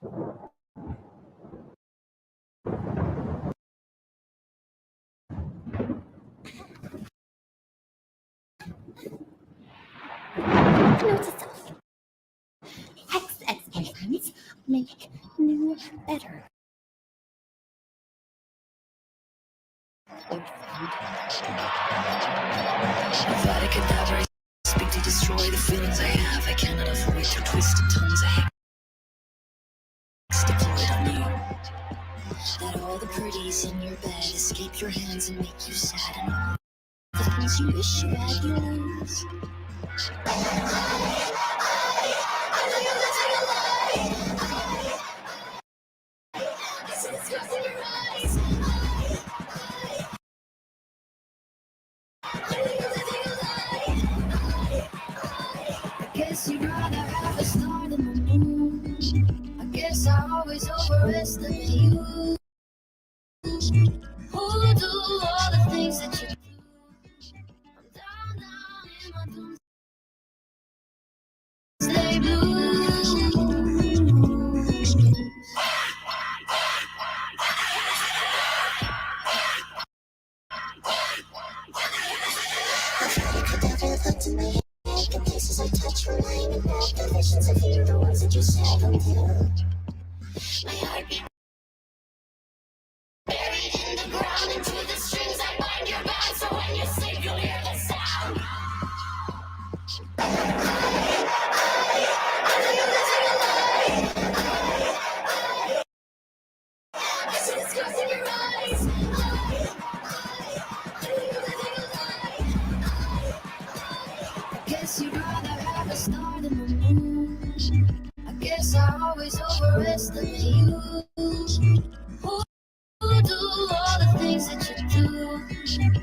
Note to self. Ex-boyfriends make new better. Cadaver, speak to destroy the feelings I have. I cannot avoid your twisted tongues. I hex deployed on you. Let all the pretties in your bed escape your hands and make you sad. And all the things you wish you had, you lose. I guess you'd rather have a star than the moon. I guess I always overestimate you. Who do all the things that you do? I'm down in my doomsday blues. In my head, the places I touch remind me back. The visions of you, the ones that you said until my heart be buried in the ground. Into the strings I bind your bound, so when you sleep you'll hear the sound. I see the scars in your eyes. I guess you'd rather have a star than the moon. I guess I always overestimate you. Who do all the things that you do?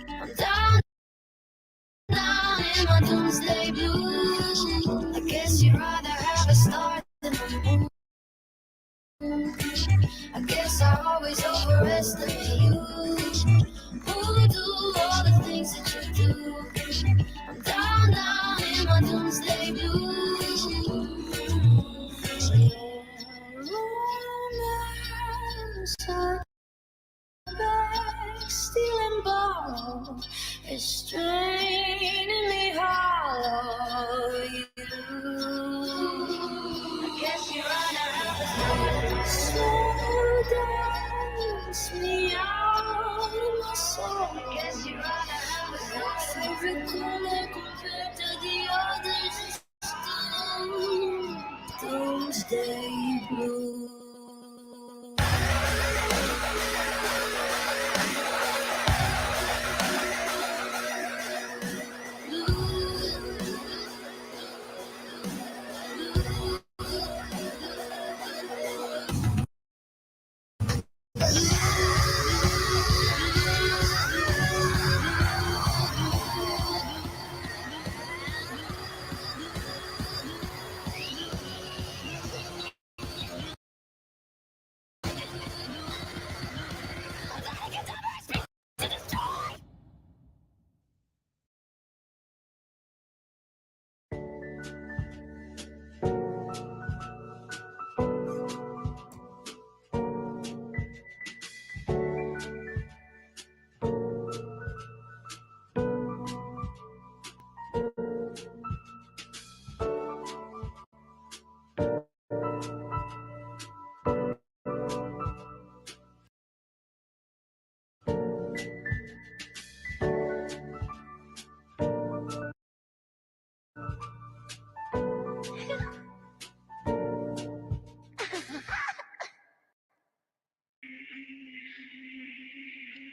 I'm down in my doomsday blues. I guess you'd rather have a star than the moon. I guess I always overestimate you. Who do all the things that you do? I'm down in my doomsday blues. Romance, back, steal and borrow, is straining me hollow. You, I guess you're on a slow dance me out of my soul. I guess you're on a favorite color compared to the others is Doomsday blue.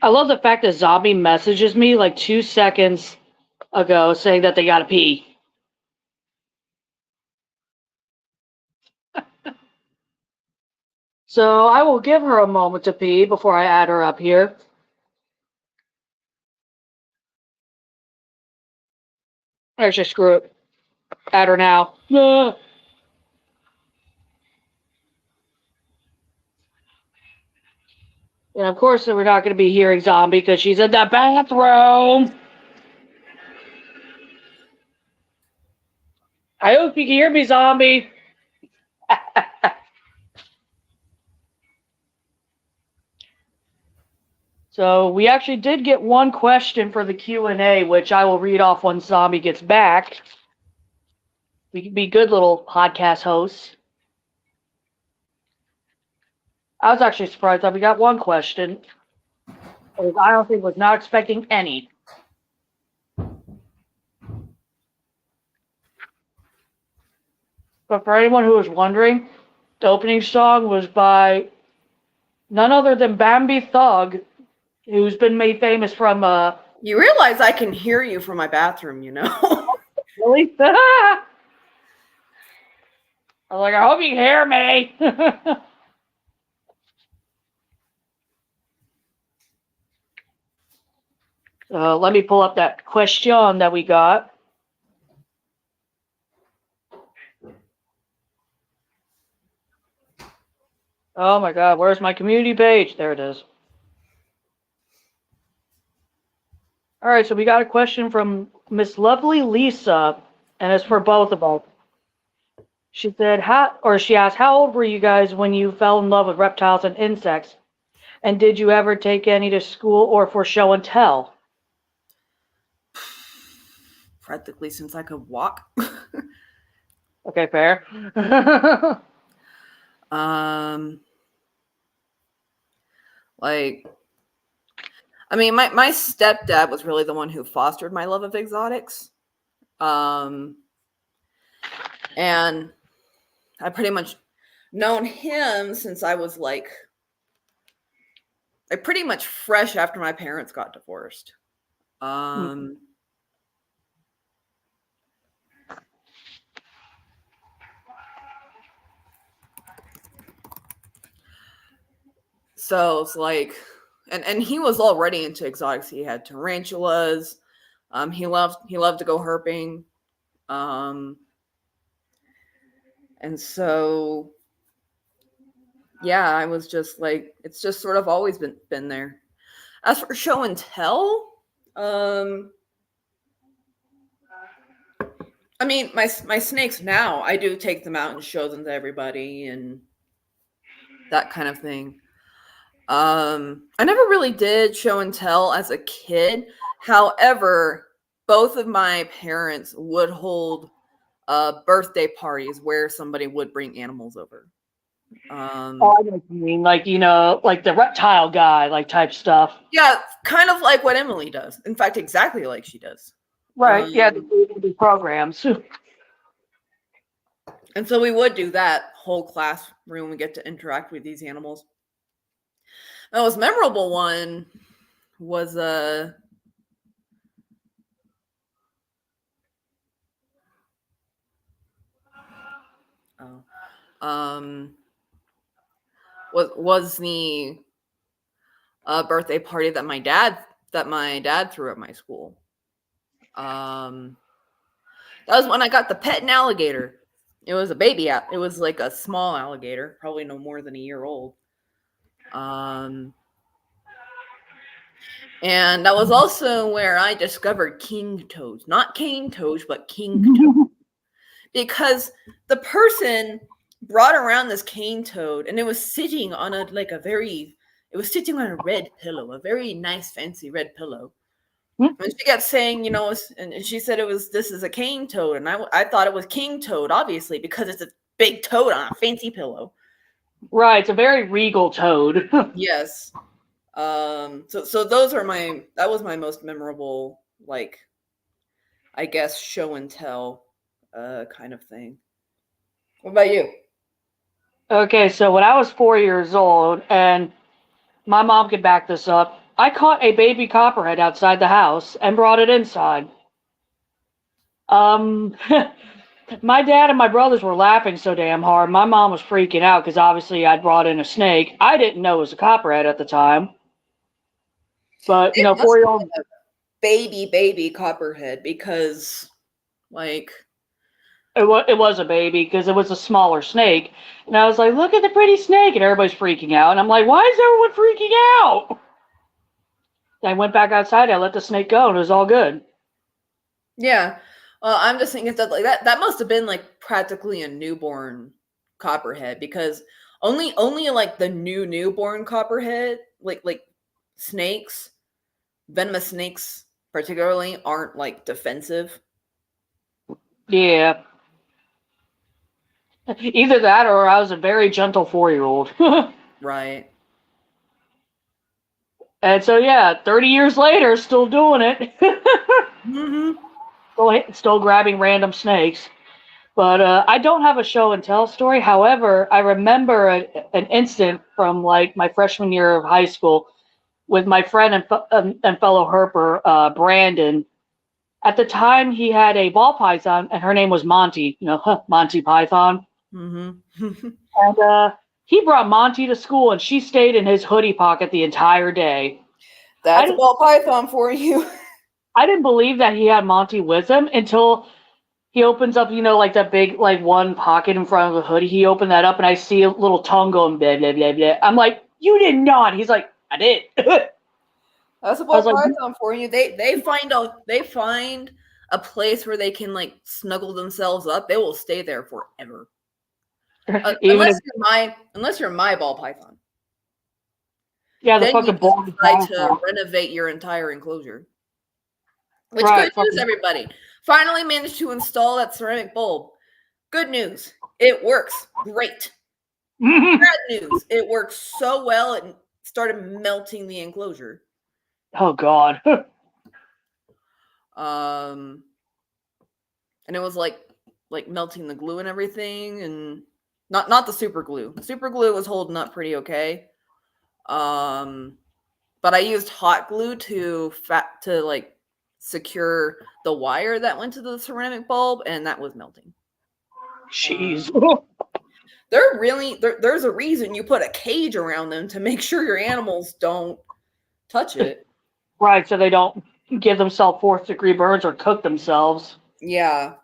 I love the fact that Zombie messages me like 2 seconds ago saying that they gotta pee. So I will give her a moment to pee before I add her up here. Actually, screw it. Add her now. And of course, we're not going to be hearing Zombie because she's in the bathroom. I hope you can hear me, Zombie. So we actually did get one question for the Q&A, which I will read off when Zombie gets back. We can be good little podcast hosts. I was actually surprised that we got one question. I honestly was not expecting any. But for anyone who was wondering, the opening song was by none other than Bambi Thug, who's been made famous from You realize I can hear you from my bathroom, you know? Really? I was like, I hope you hear me. Let me pull up that question that we got. Oh my god, where's my community page? There it is. All right, so we got a question from Miss Lovely Lisa, and it's for both of us. She said, she asked, how old were you guys when you fell in love with reptiles and insects? And did you ever take any to school or for show and tell? Practically since I could walk. Okay, fair. Like, I mean, my stepdad was really the one who fostered my love of exotics. And I pretty much known him since I was like pretty much fresh after my parents got divorced. So it's like, and he was already into exotics. He had tarantulas. He loved to go herping. And so, yeah, I was just like, it's just sort of always been there. As for show and tell, I mean, my snakes now, I do take them out and show them to everybody and that kind of thing. I never really did show and tell as a kid. However, both of my parents would hold birthday parties where somebody would bring animals over. Oh, I know what you mean. Like, like the reptile guy, like type stuff. Yeah, kind of like what Emily does. In fact, exactly like she does. Right, yeah, the programs. And so we would do that whole classroom. We get to interact with these animals. The most memorable one was was the birthday party that my dad threw at my school. That was when I got the pet an alligator. It was a baby. It was like a small alligator, probably no more than a year old. And that was also where I discovered king toads, not cane toads, but king toads, because the person brought around this cane toad, and it was sitting on a red pillow, a very nice, fancy red pillow. And she kept saying, and she said this is a cane toad, and I thought it was king toad, obviously, because it's a big toad on a fancy pillow. Right, it's a very regal toad. Yes. So that was my most memorable, like, I guess, show and tell kind of thing. What about you? Okay, so when I was 4 years old, and my mom could back this up, I caught a baby copperhead outside the house and brought it inside. My dad and my brothers were laughing so damn hard. My mom was freaking out because obviously I'd brought in a snake. I didn't know it was a copperhead at the time. But, 4-year-old baby copperhead, because, like, it was a baby because it was a smaller snake. And I was like, look at the pretty snake. And everybody's freaking out. And I'm like, why is everyone freaking out? I went back outside. I let the snake go, and it was all good. Yeah. I'm just thinking that, like, that must have been like practically a newborn copperhead, because only like the newborn copperhead, like snakes, venomous snakes particularly, aren't like defensive. Yeah. Either that or I was a very gentle 4-year-old. Right. And so, yeah, 30 years later, still doing it. Mm-hmm. Still grabbing random snakes. But I don't have a show and tell story. However, I remember an incident from like my freshman year of high school with my friend and fellow herper, Brandon. At the time, he had a ball python, and her name was Monty. Monty Python. Mm-hmm. And he brought Monty to school, and she stayed in his hoodie pocket the entire day. I That's a didn't, ball python for you. I didn't believe that he had Monty with him until he opens up, like that big, like one pocket in front of the hoodie. He opened that up, and I see a little tongue going blah blah blah blah. I'm like, you did not. He's like, I did. That's a I was ball like, python for you. They find a place where they can like snuggle themselves up. They will stay there forever. even if Unless you're my ball python. yeah, the Then you fucking ball decide to python. renovate your entire enclosure. Which Right, good news, fucking everybody. Finally managed to install that ceramic bulb. Good news. It works great. Bad news. It works so well it started melting the enclosure. oh god. And it was like melting the glue and everything, and not the super glue. The super glue was holding up pretty okay. But I used hot glue to like secure the wire that went to the ceramic bulb, and that was melting. Jeez. There's a reason you put a cage around them to make sure your animals don't touch it. Right, so they don't give themselves 4th-degree burns or cook themselves. Yeah.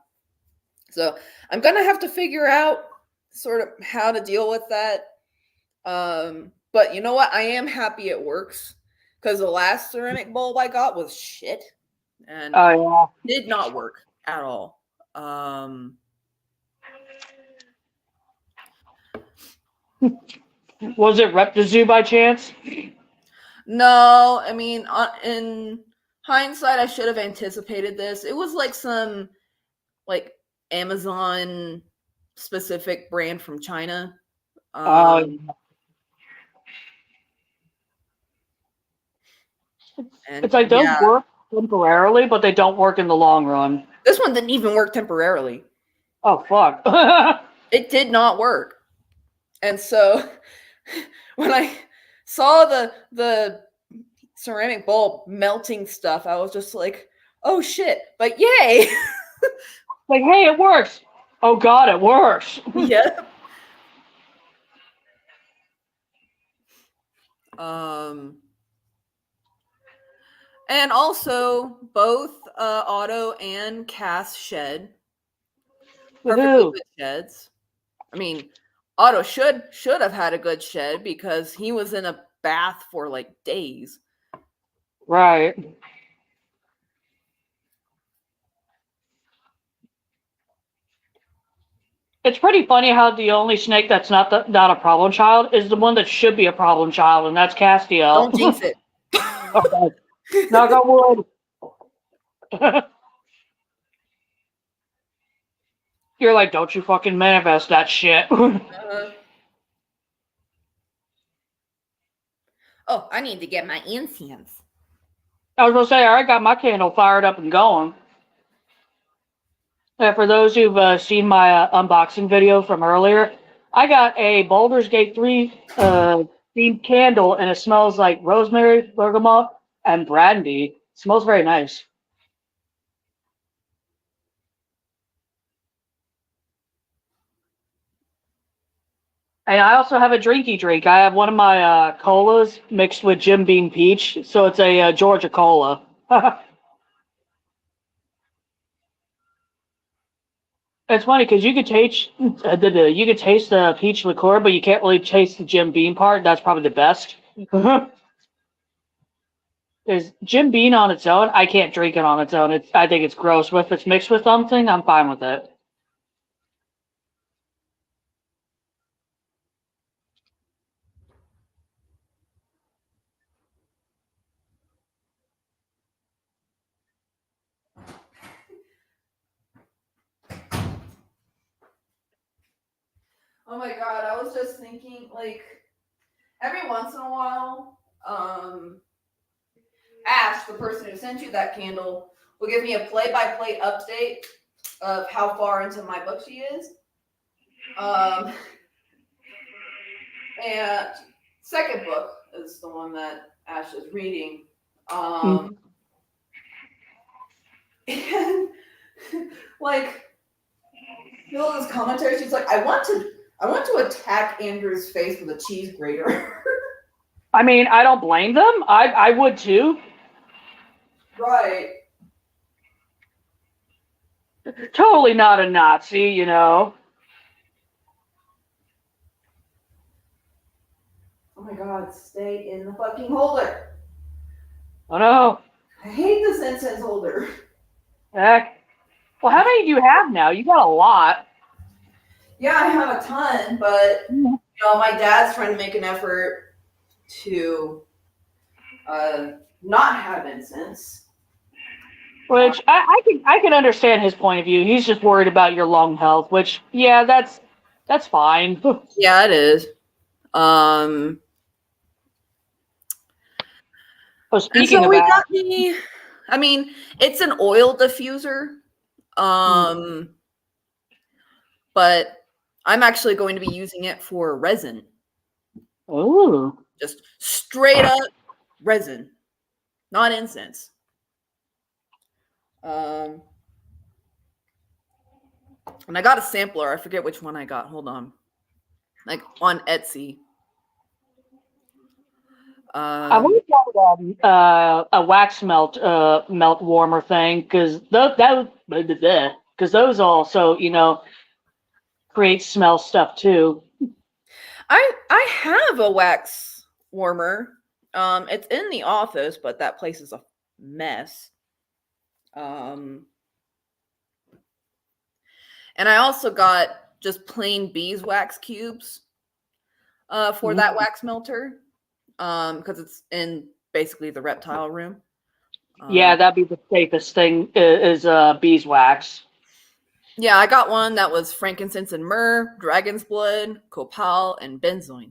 So I'm gonna have to figure out sort of how to deal with that. But you know what? I am happy it works because the last ceramic bulb I got was shit and Oh did not work at all. yeah. Was it Reptizoo by chance? No, I mean, in hindsight, I should have anticipated this. It was like some like Amazon specific brand from China. Oh, And it's like those yeah, work temporarily, but they don't work in the long run. this one didn't even work temporarily. Oh fuck. It did not work. And so when I saw the ceramic bulb melting stuff, I was just like, "Oh shit!" But yay! Like, hey, it works. Oh god, it works. Yeah. Um. And also, both Otto and Cass shed perfectly Woohoo. good sheds. I mean, Otto should have had a good shed because he was in a bath for like days. Right. It's pretty funny how the only snake that's not a problem child is the one that should be a problem child, and that's Castiel. Don't jinx it. Okay. Knock on wood. You're like, don't you fucking manifest that shit. Oh, I need to get my incense. I was gonna say, I already got my candle fired up and going. For those who've seen my unboxing video from earlier, I got a Baldur's Gate 3 themed candle, and it smells like rosemary, bergamot, and brandy. It smells very nice. And I also have a drinky drink. I have one of my colas mixed with Jim Beam Peach, so it's a Georgia cola. It's funny because you could taste the peach liqueur, but you can't really taste the Jim Beam part. That's probably the best. Because Jim Beam on its own, I can't drink it on its own. I think it's gross. But if it's mixed with something, I'm fine with it. Oh my god, I was just thinking, like, every once in a while, Ash, the person who sent you that candle, will give me a play-by-play update of how far into my book she is. And second book is the one that Ash is reading. And like, Hilda's commentary, she's like, I want to attack Andrew's face with a cheese grater. I mean, I don't blame them. I would too. Right. Totally not a Nazi, you know. Oh my god, stay in the fucking holder. Oh no. I hate this incense holder. Heck. Well, how many do you have now? You got a lot. Yeah, I have a ton, but you know, my dad's trying to make an effort to not have incense. Which I can understand his point of view. He's just worried about your lung health, which yeah, that's fine. Yeah, it is. Oh, speaking so of we that, got me. I mean, it's an oil diffuser. But I'm actually going to be using it for resin. oh, Just straight up resin, not incense. And I got a sampler. I forget which one I got. Hold on. Like on Etsy. I would have got a wax melt warmer thing because those also, you know, create smell stuff too. I have a wax warmer. It's in the office, but that place is a mess. And I also got just plain beeswax cubes for that wax melter. Because it's in basically the reptile room. Yeah, that'd be the safest thing is beeswax. Yeah, I got one that was frankincense and myrrh, dragon's blood, copal, and benzoin.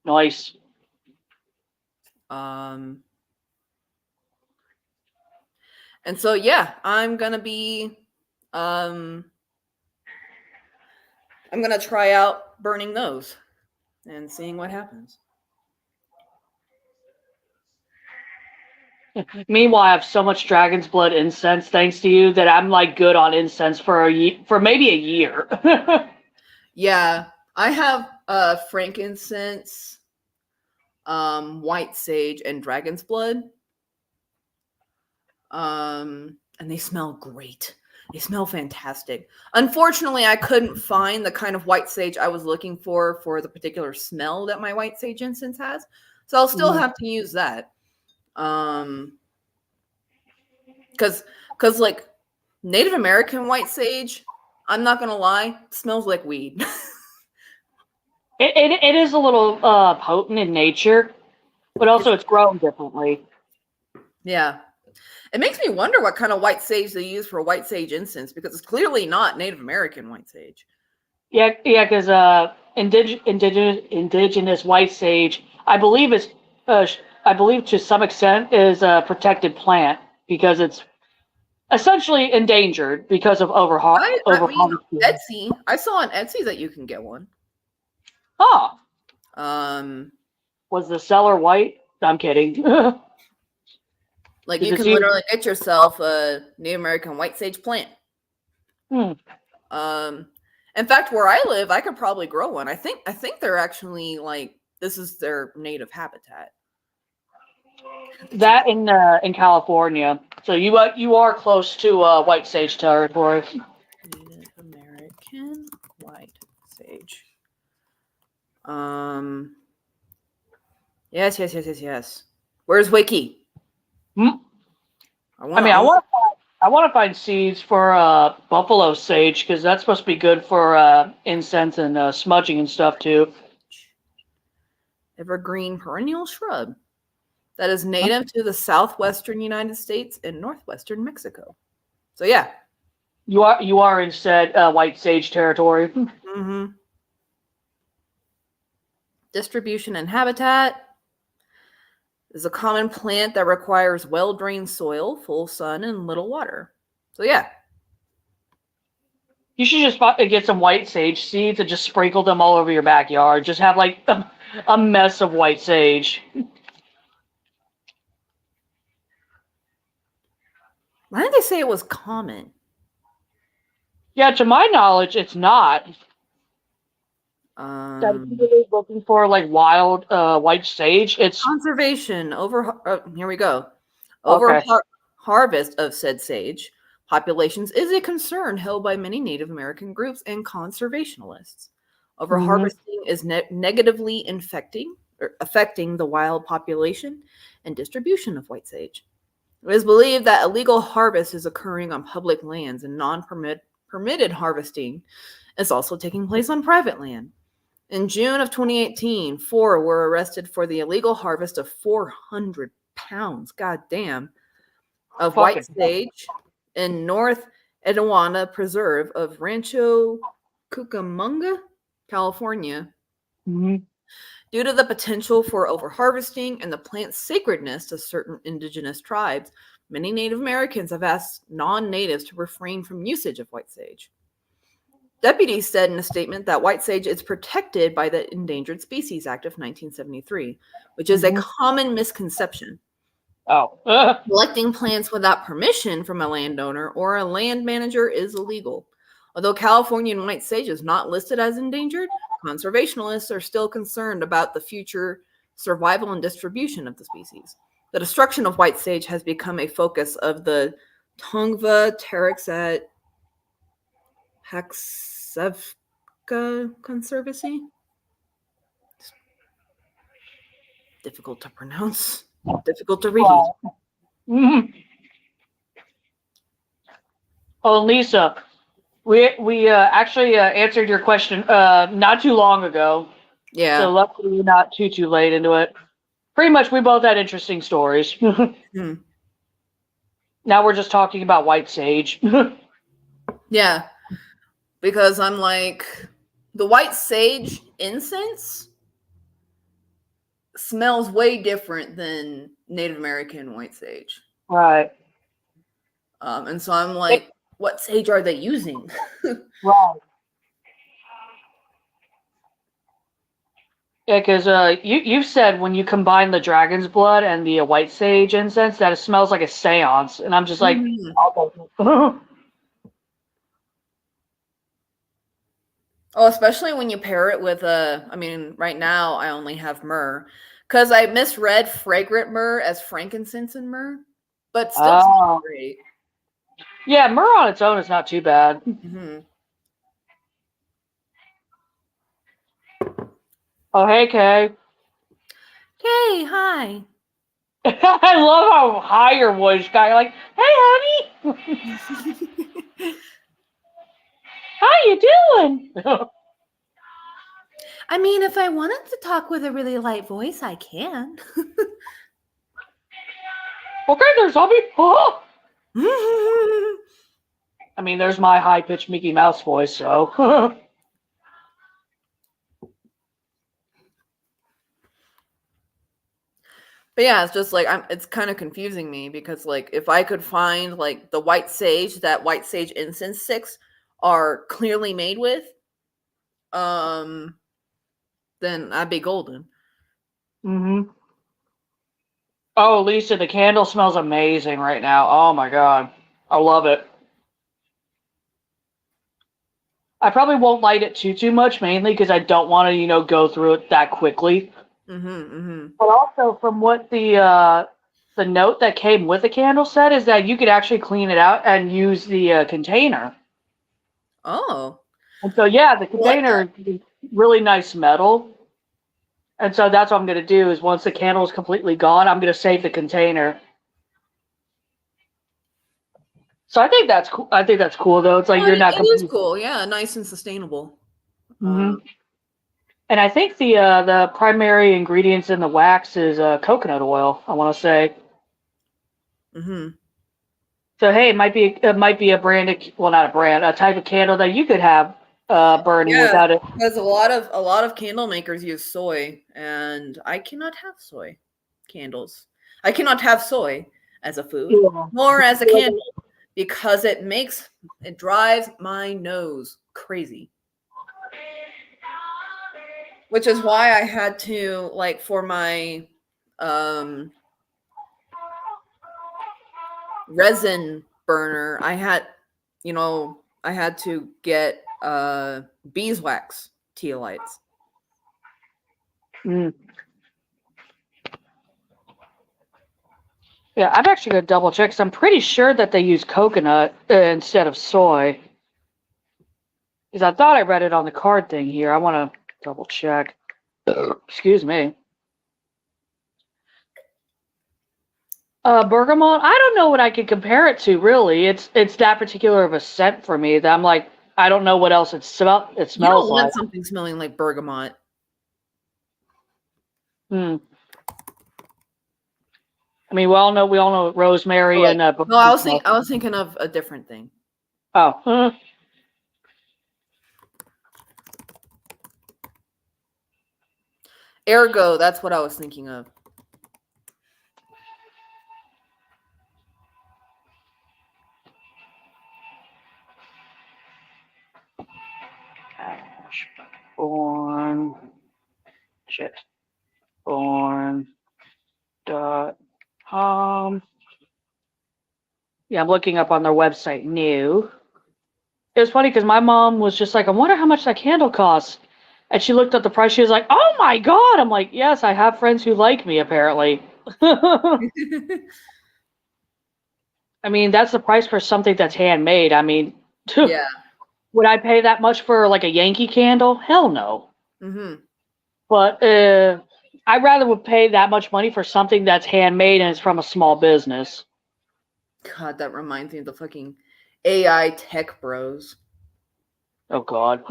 Nice. And so yeah, I'm gonna try out burning those and seeing what happens. Meanwhile, I have so much dragon's blood incense thanks to you that I'm like good on incense for maybe a year. Yeah, I have frankincense, white sage, and dragon's blood. And they smell great. They smell fantastic. Unfortunately, I couldn't find the kind of white sage I was looking for the particular smell that my white sage incense has. So I'll still have to use that. Because like Native American white sage, I'm not gonna lie, smells like weed. It is a little potent in nature, but also it's grown differently. Yeah. It makes me wonder what kind of white sage they use for white sage incense, because it's clearly not Native American white sage. Yeah, because indigenous white sage, I believe to some extent is a protected plant because it's essentially endangered because of overharvesting. Etsy. I saw on Etsy that you can get one. Oh. Was the seller white? I'm kidding. Like you can literally get yourself a Native American white sage plant. In fact, where I live, I could probably grow one. I think they're actually like, this is their native habitat. That in California. So you are close to white sage territory. Native American white sage. Yes. Where's Wiki? I want to find seeds for buffalo sage because that's supposed to be good for incense and smudging and stuff too. Evergreen perennial shrub that is native to the southwestern United States and northwestern Mexico. So yeah, you are in said white sage territory. Mm-hmm. Distribution and habitat is a common plant that requires well-drained soil, full sun, and little water. So yeah. You should just get some white sage seeds and just sprinkle them all over your backyard. Just have like a mess of white sage. Why did they say it was common? Yeah, to my knowledge, it's not. Really looking for like wild white sage. It's conservation here we go. Okay. Harvest of said sage populations is a concern held by many Native American groups and conservationists. Overharvesting is negatively affecting the wild population and distribution of white sage. It is believed that illegal harvest is occurring on public lands and non-permitted harvesting is also taking place on private land. In June of 2018, 4 were arrested for the illegal harvest of 400 pounds, goddamn, of white sage in North Etiwana Preserve of Rancho Cucamonga, California. Due to the potential for overharvesting and the plant's sacredness to certain indigenous tribes, many Native Americans have asked non-natives to refrain from usage of white sage. Deputies said in a statement that white sage is protected by the Endangered Species Act of 1973, which is a common misconception. Collecting plants without permission from a landowner or a land manager is illegal. Although Californian white sage is not listed as endangered, conservationists are still concerned about the future survival and distribution of the species. The destruction of white sage has become a focus of the Tongva Tarixat Haksevka Conservancy. Difficult to pronounce. Difficult to read. Oh, Lisa, we actually answered your question not too long ago. Yeah. So luckily we're not too late into it. Pretty much we both had interesting stories. Now we're just talking about white sage. Yeah. Because I'm like, the white sage incense smells way different than Native American white sage. Right. And so I'm like, what sage are they using? Right. Yeah, because you've said when you combine the dragon's blood and the white sage incense that it smells like a seance. And I'm just like, Oh, especially when you pair it with I mean, right now I only have myrrh because I misread fragrant myrrh as frankincense and myrrh, but still smells great. Yeah, myrrh on its own is not too bad. Oh, hey, Kay. Kay, hi. I love how high your voice got. You're like, hey, honey. How you doing? I mean, if I wanted to talk with a really light voice, I can. Okay, there's Zombie. Oh. I mean, there's my high-pitched Mickey Mouse voice, so. But yeah, it's just like it's kind of confusing me because like if I could find like the white sage that white sage incense sticks are clearly made with, then I'd be golden. Oh, Lisa, the candle smells amazing right now. Oh my god. I love it. I probably won't light it too much, mainly because I don't want to, go through it that quickly. But also, from what the note that came with the candle said is that you could actually clean it out and use the container. Oh. And so, yeah, the container is really nice metal. And so that's what I'm going to do is once the candle is completely gone, I'm going to save the container. So I think that's cool. I think that's cool, though. It's like you're not. It is cool, yeah, nice and sustainable. And I think the primary ingredients in the wax is coconut oil. I want to say. So hey, it might be a brand. Well, not a brand. A type of candle that you could have burning without it. Because a lot of candle makers use soy, and I cannot have soy candles. I cannot have soy as a food, Yeah. nor as a candle, because it drives my nose crazy. Which is why I had to, like, for my resin burner, I had to get beeswax tea lights. Mm. Yeah, I'm actually going to double check because I'm pretty sure that they use coconut instead of soy. Because I thought I read it on the card thing here. I want to double check. Excuse me. Bergamot, I don't know what I could compare it to, really. It's that particular of a scent for me that I'm like, I don't know what else it smells You don't like. want something smelling like bergamot. Hmm. I mean, we all know rosemary and no, I was thinking of a different thing. Oh. Ergo, that's what I was thinking of. Born. Shit. Born.com. Yeah, I'm looking up on their website new. It was funny because my mom was just like, I wonder how much that candle costs. And she looked at the price. She was like, oh my God. I'm like, yes, I have friends who like me, apparently. I mean, that's the price for something that's handmade. I mean, Yeah. would I pay that much for like a Yankee candle? Hell no. Mm-hmm. But I rather would pay that much money for something that's handmade and it's from a small business. God, that reminds me of the fucking AI tech bros. Oh God.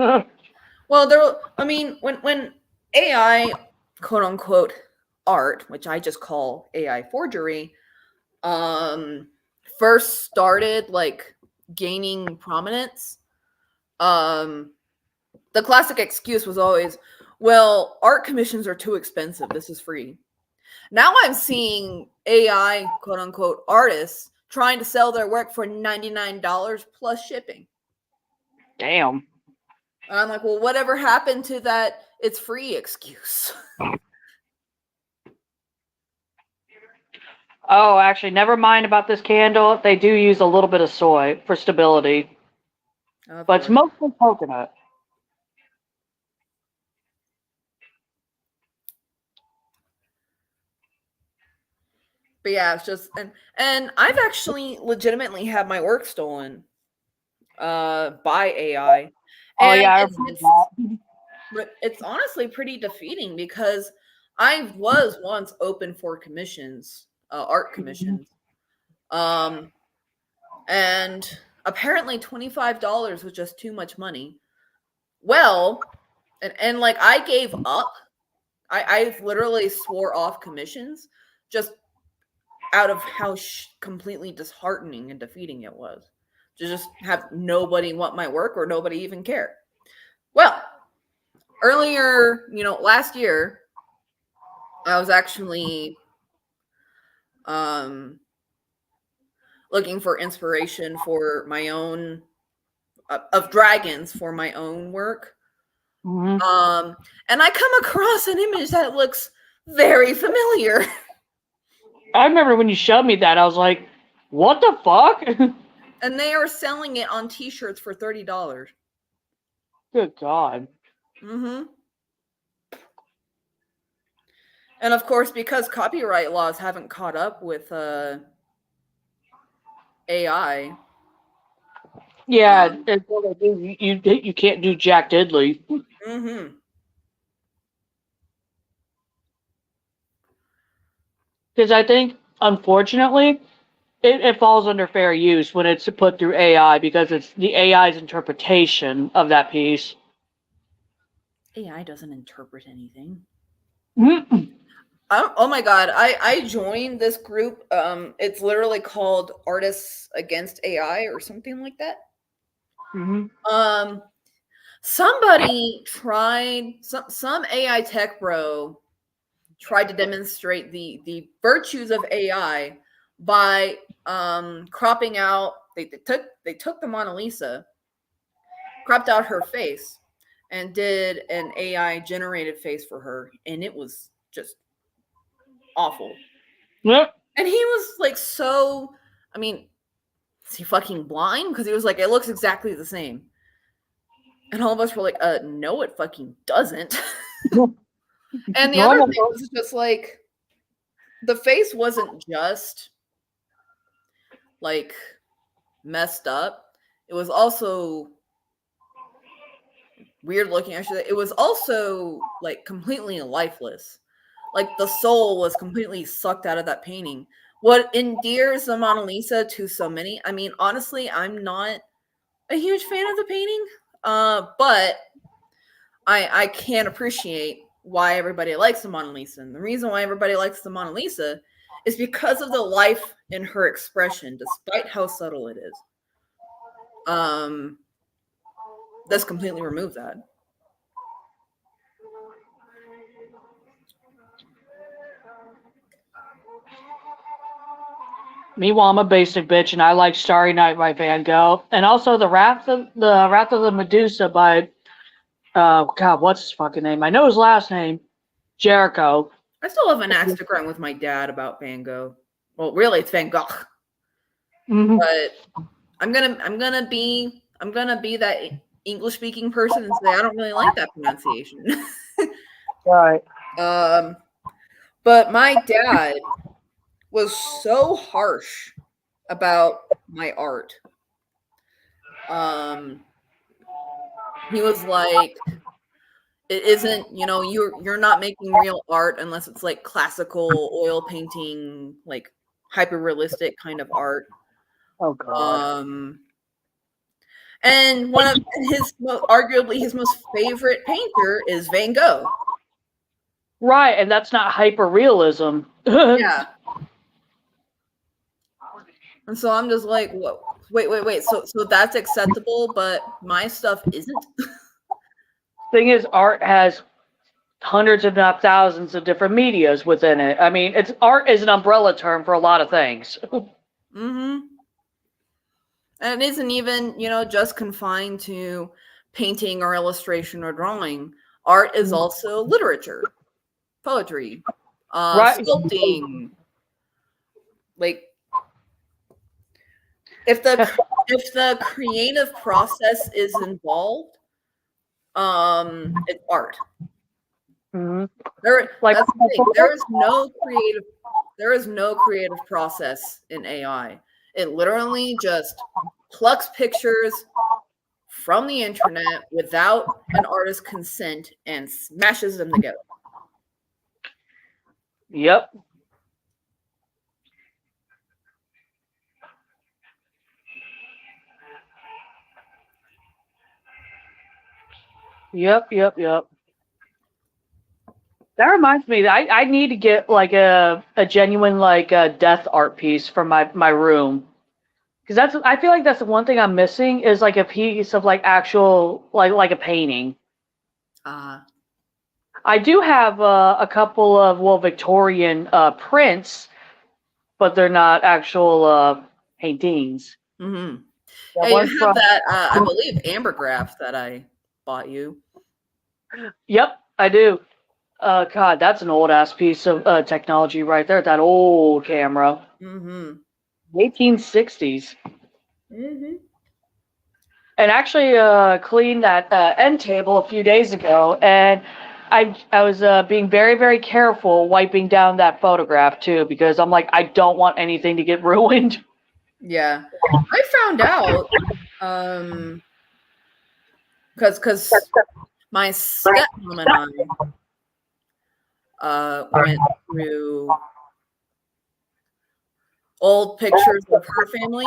Well, when AI, quote unquote, art, which I just call AI forgery, first started like gaining prominence, the classic excuse was always, well, art commissions are too expensive. This is free. Now I'm seeing AI, quote unquote, artists trying to sell their work for $99 plus shipping. Damn. And I'm like, well, whatever happened to that it's free excuse? Oh, actually, never mind about this candle. They do use a little bit of soy for stability, but it's mostly coconut. But yeah, it's just and I've actually legitimately had my work stolen by AI. Oh And yeah, I remember that. it's honestly pretty defeating because I was once open for commissions, art commissions. And apparently $25 was just too much money. Well, and like I gave up. I literally swore off commissions just out of how completely disheartening and defeating it was to just have nobody want my work or nobody even care. Well, earlier, last year, I was actually looking for inspiration for my own of dragons for my own work. Mm-hmm. And I come across an image that looks very familiar. I remember when you showed me that, I was like, what the fuck? And they are selling it on t-shirts for $30. Good God. Mm-hmm. And of course, because copyright laws haven't caught up with AI. Yeah, you can't do Jack Diddley. Mm-hmm. Because I think, unfortunately, it falls under fair use when it's put through AI because it's the AI's interpretation of that piece. AI doesn't interpret anything. Mm-hmm. Oh my God. I joined this group. It's literally called Artists Against AI or something like that. Mm-hmm. Somebody tried, some AI tech bro tried to demonstrate the virtues of AI by cropping out. They took the Mona Lisa, cropped out her face, and did an AI generated face for her, and it was just awful. Yep. And he was like, so, I mean, is he fucking blind? Because he was like, it looks exactly the same. And all of us were like, no, it fucking doesn't. And the other thing was just like, the face wasn't just like messed up. It was also weird looking, actually. It was also like completely lifeless. Like the soul was completely sucked out of that painting. What endears the Mona Lisa to so many, I mean, honestly, I'm not a huge fan of the painting, but I can appreciate why everybody likes the Mona Lisa. And the reason why everybody likes the Mona Lisa is because of the life in her expression, despite how subtle it is. This completely removed that. Meanwhile, I'm a basic bitch, and I like Starry Night by Van Gogh, and also the Wrath of the Medusa by, God, what's his fucking name? I know his last name, Jericho. I still have an axe to grind with my dad about Van Gogh. Well, really, it's Van Gogh. Mm-hmm. But I'm gonna be that English speaking person and say I don't really like that pronunciation. Right. But my dad was so harsh about my art. He was like, it isn't, you're not making real art unless it's like classical oil painting, like hyper realistic kind of art. Oh God. And one of arguably his most favorite painter is Van Gogh. Right, and that's not hyper realism. Yeah. And so I'm just like, whoa, wait. So that's acceptable, but my stuff isn't. Thing is, art has hundreds, if not thousands, of different medias within it. I mean, art is an umbrella term for a lot of things. Mm-hmm. And it isn't even, just confined to painting or illustration or drawing. Art is also literature, poetry, Right. sculpting. Like, if the creative process is involved, it's art. Mm-hmm. That's the thing. There is no creative process in AI. It literally just plucks pictures from the internet without an artist's consent and smashes them together. Yep. Yep. That reminds me that I need to get like a genuine like death art piece for my room, because I feel like that's the one thing I'm missing is like a piece of like actual like a painting. I do have a couple of Victorian prints, but they're not actual paintings. Mm-hmm. Yeah, you have that I believe ambergris that I bought you. Yep, I do. God, that's an old ass piece of technology right there. That old camera. Mm-hmm. 1860s. Mm-hmm. And actually cleaned that end table a few days ago, and I was being very, very careful wiping down that photograph too, because I'm like, I don't want anything to get ruined. Yeah, I found out because my stepmom and I went through old pictures of her family,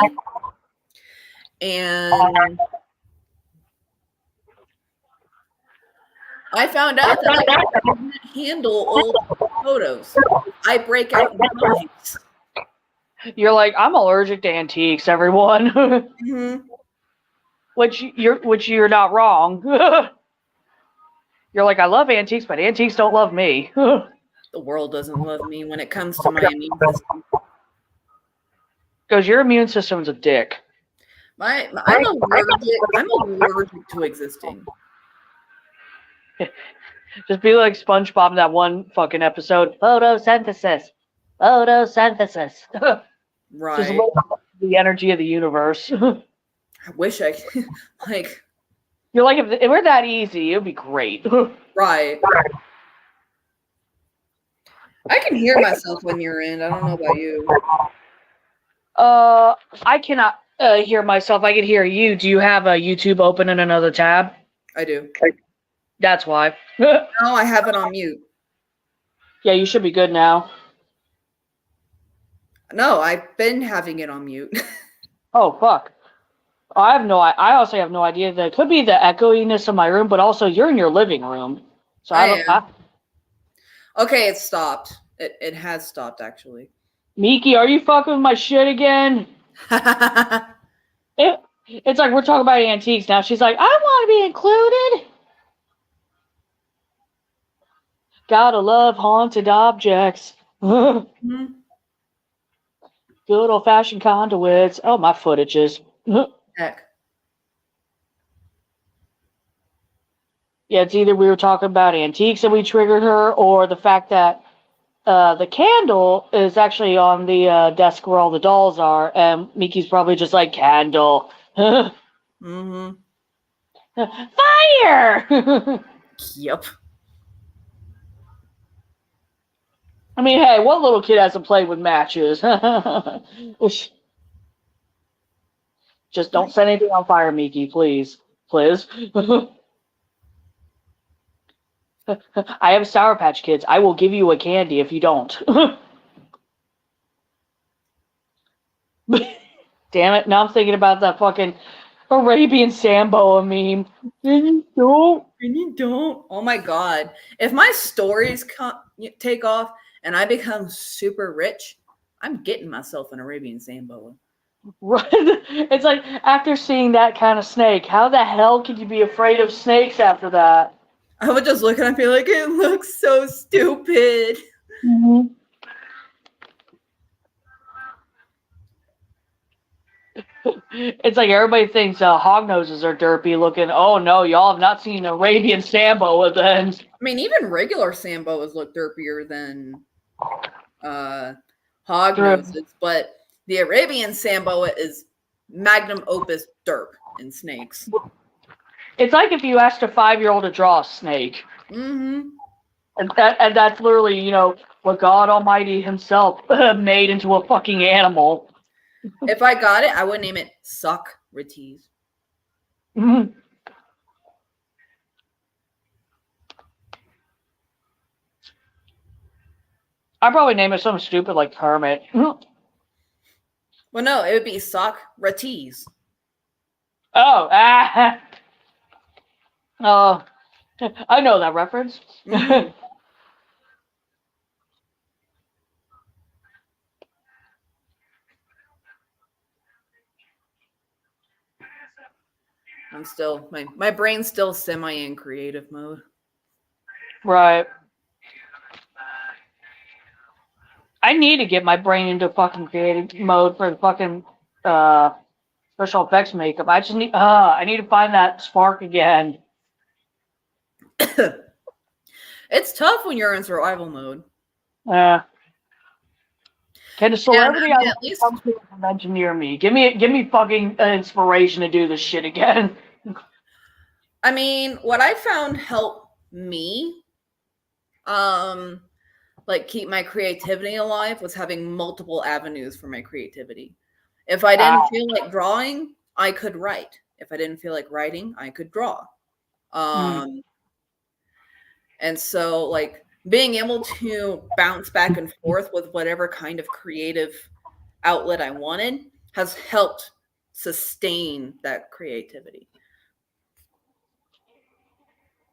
and I found out that I couldn't handle old photos. I break out in hives. You're like, I'm allergic to antiques, everyone. Mm-hmm. which you're not wrong. You're like, I love antiques, but antiques don't love me. The world doesn't love me when it comes to my immune system. Because your immune system's a dick. I'm allergic to existing. Just be like SpongeBob in that one fucking episode. Photosynthesis. Right. Just the energy of the universe. I wish I could. Like, you're like, if we're that easy, it would be great. Right. I can hear myself when you're in. I don't know about you. I cannot hear myself. I can hear you. Do you have a YouTube open in another tab? I do. That's why. No, I have it on mute. Yeah, you should be good now. No, I've been having it on mute. Oh, fuck. I also have no idea. That could be the echoiness of my room, but also you're in your living room. So I don't. Okay, it stopped. It has stopped, actually. Miki, are you fucking with my shit again? It's like we're talking about antiques now. She's like, I want to be included. Gotta love haunted objects. Mm-hmm. Good old-fashioned conduits. Oh, my footages. Heck. Yeah, it's either we were talking about antiques and we triggered her, or the fact that the candle is actually on the desk where all the dolls are, and Miki's probably just like, candle. Mm-hmm. Fire! Yep. I mean, hey, what little kid hasn't played with matches? Just don't set anything on fire, Miki, please. Please. I have Sour Patch Kids. I will give you a candy if you don't. Damn it. Now I'm thinking about that fucking Arabian Sambo meme. And you don't. Oh my god. If my stories take off and I become super rich, I'm getting myself an Arabian Sambo. Right. It's like, after seeing that kind of snake, how the hell could you be afraid of snakes after that? I would just look at it and be like, it looks so stupid. Mm-hmm. It's like everybody thinks hog noses are derpy looking. Oh no, y'all have not seen Arabian Sambo then. I mean, even regular Sambos look derpier than hog noses, but the Arabian Sambo is magnum opus derp in snakes. It's like if you asked a 5-year-old to draw a snake. Mm-hmm. And that's literally, you know, what God Almighty himself made into a fucking animal. If I got it, I would name it Socrates. Mm-hmm. I'd probably name it something stupid like Kermit. Well, no, it would be Socrates. Oh, I know that reference. Mm-hmm. I'm still, my brain's still semi in creative mode. Right. I need to get my brain into fucking creative mode for the fucking special effects makeup. I just need, I need to find that spark again. It's tough when you're in survival mode. Can a celebrity Yeah, at least come to a convention near me? Give me fucking inspiration to do this shit again. I mean, what I found helped me, like keep my creativity alive was having multiple avenues for my creativity. If I didn't feel like drawing, I could write. If I didn't feel like writing, I could draw. And so, like, being able to bounce back and forth with whatever kind of creative outlet I wanted has helped sustain that creativity.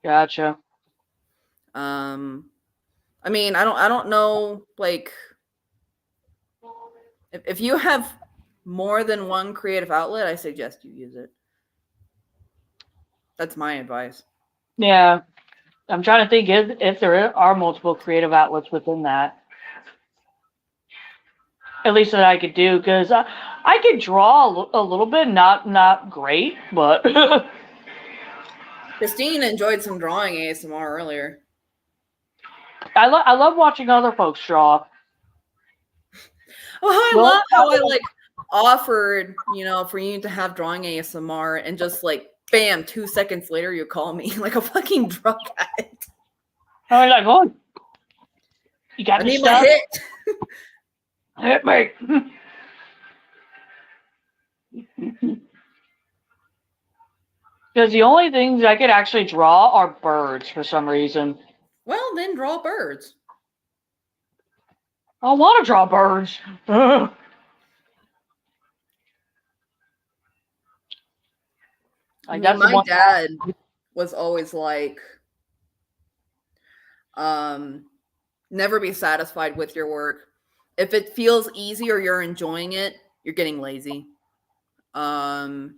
Gotcha. I mean, I don't know, like, if you have more than one creative outlet, I suggest you use it. That's my advice. Yeah. I'm trying to think if there are multiple creative outlets within that. At least that I could do, because I could draw a little bit, not great, but Christine enjoyed some drawing ASMR earlier. I love watching other folks draw. Oh, I Well, love how I like offered, for you to have drawing ASMR, and just like bam, 2 seconds later you call me like a fucking drug addict. I was like, oh, you got I the need my stuff? hit. Hit me. Because the only things I could actually draw are birds for some reason. Well, then draw birds. I want to draw birds. Like, that's the My one. dad was always like, never be satisfied with your work. If it feels easy or you're enjoying it, you're getting lazy. Christ.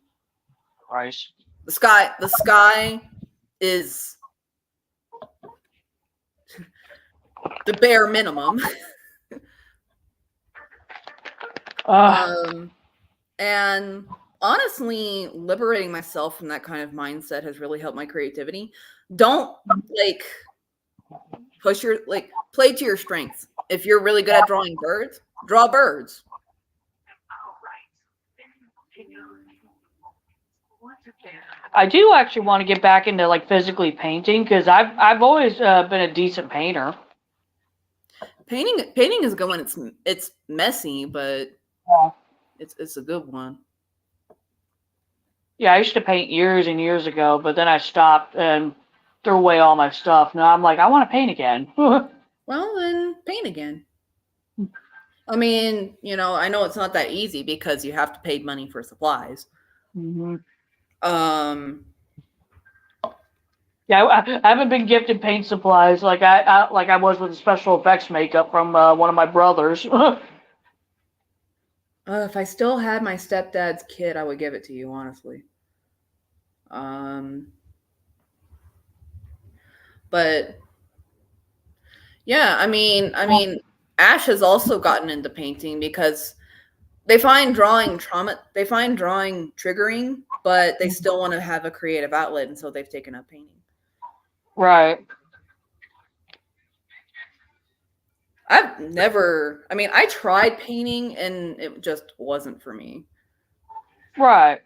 The sky is the bare minimum. And honestly, liberating myself from that kind of mindset has really helped my creativity. Don't push your play to your strengths. If you're really good at drawing birds, draw birds. I do actually want to get back into physically painting, because I've always been a decent painter. Painting is good when it's messy, but it's a good one. Yeah, I used to paint years and years ago, but then I stopped and threw away all my stuff. Now I'm like, I want to paint again. Well, then paint again. I mean, I know it's not that easy because you have to pay money for supplies. Mm-hmm. Yeah, I haven't been gifted paint supplies like I was with the special effects makeup from one of my brothers. If I still had my stepdad's kit, I would give it to you, honestly. But yeah, I mean, Ash has also gotten into painting because they find drawing triggering, but they still want to have a creative outlet, and so they've taken up painting. Right. I tried painting and it just wasn't for me. Right.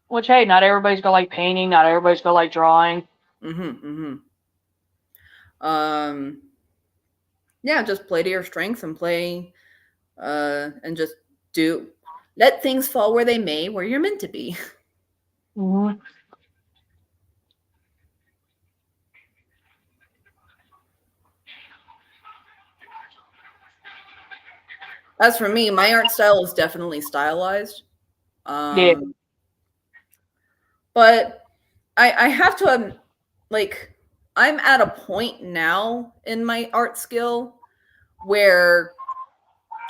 Which, hey, not everybody's gonna like painting, not everybody's gonna like drawing. Yeah, just play to your strengths and play, and just let things fall where they may, where you're meant to be. Mm-hmm. As for me, my art style is definitely stylized. Yeah. But I have to, I'm at a point now in my art skill where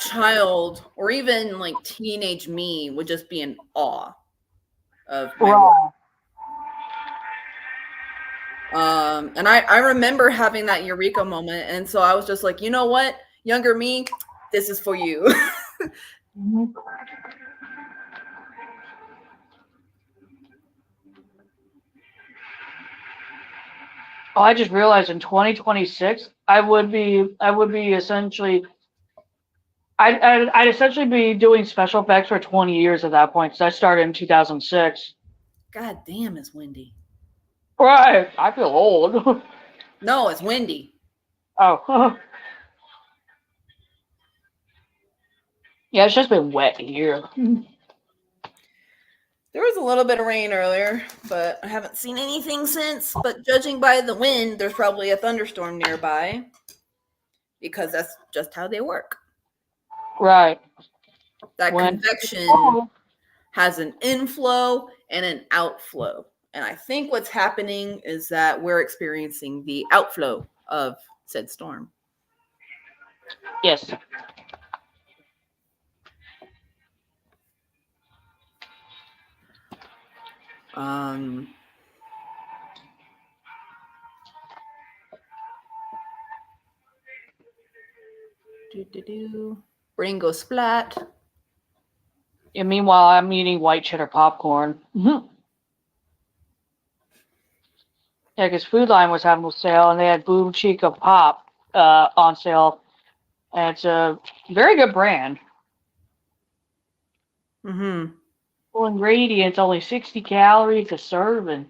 child or even teenage me would just be in awe of my work. And I remember having that eureka moment, and so I was just like, you know what, younger me, this is for you. Mm-hmm. Oh, I just realized in 2026, I'd essentially be doing special effects for 20 years at that point, because I started in 2006. God damn, it's windy. Right. I feel old. No, it's windy. Oh. Yeah, it's just been wet here. There was a little bit of rain earlier, but I haven't seen anything since. But judging by the wind, there's probably a thunderstorm nearby, because that's just how they work. Right. That convection has an inflow and an outflow. And I think what's happening is that we're experiencing the outflow of said storm. Yes. Brain goes splat. And meanwhile, I'm eating white cheddar popcorn. Yeah, because Food Line was having a sale, and they had Boom Chica Pop on sale. And it's a very good brand. Mm-hmm. Full ingredients, only 60 calories a serving.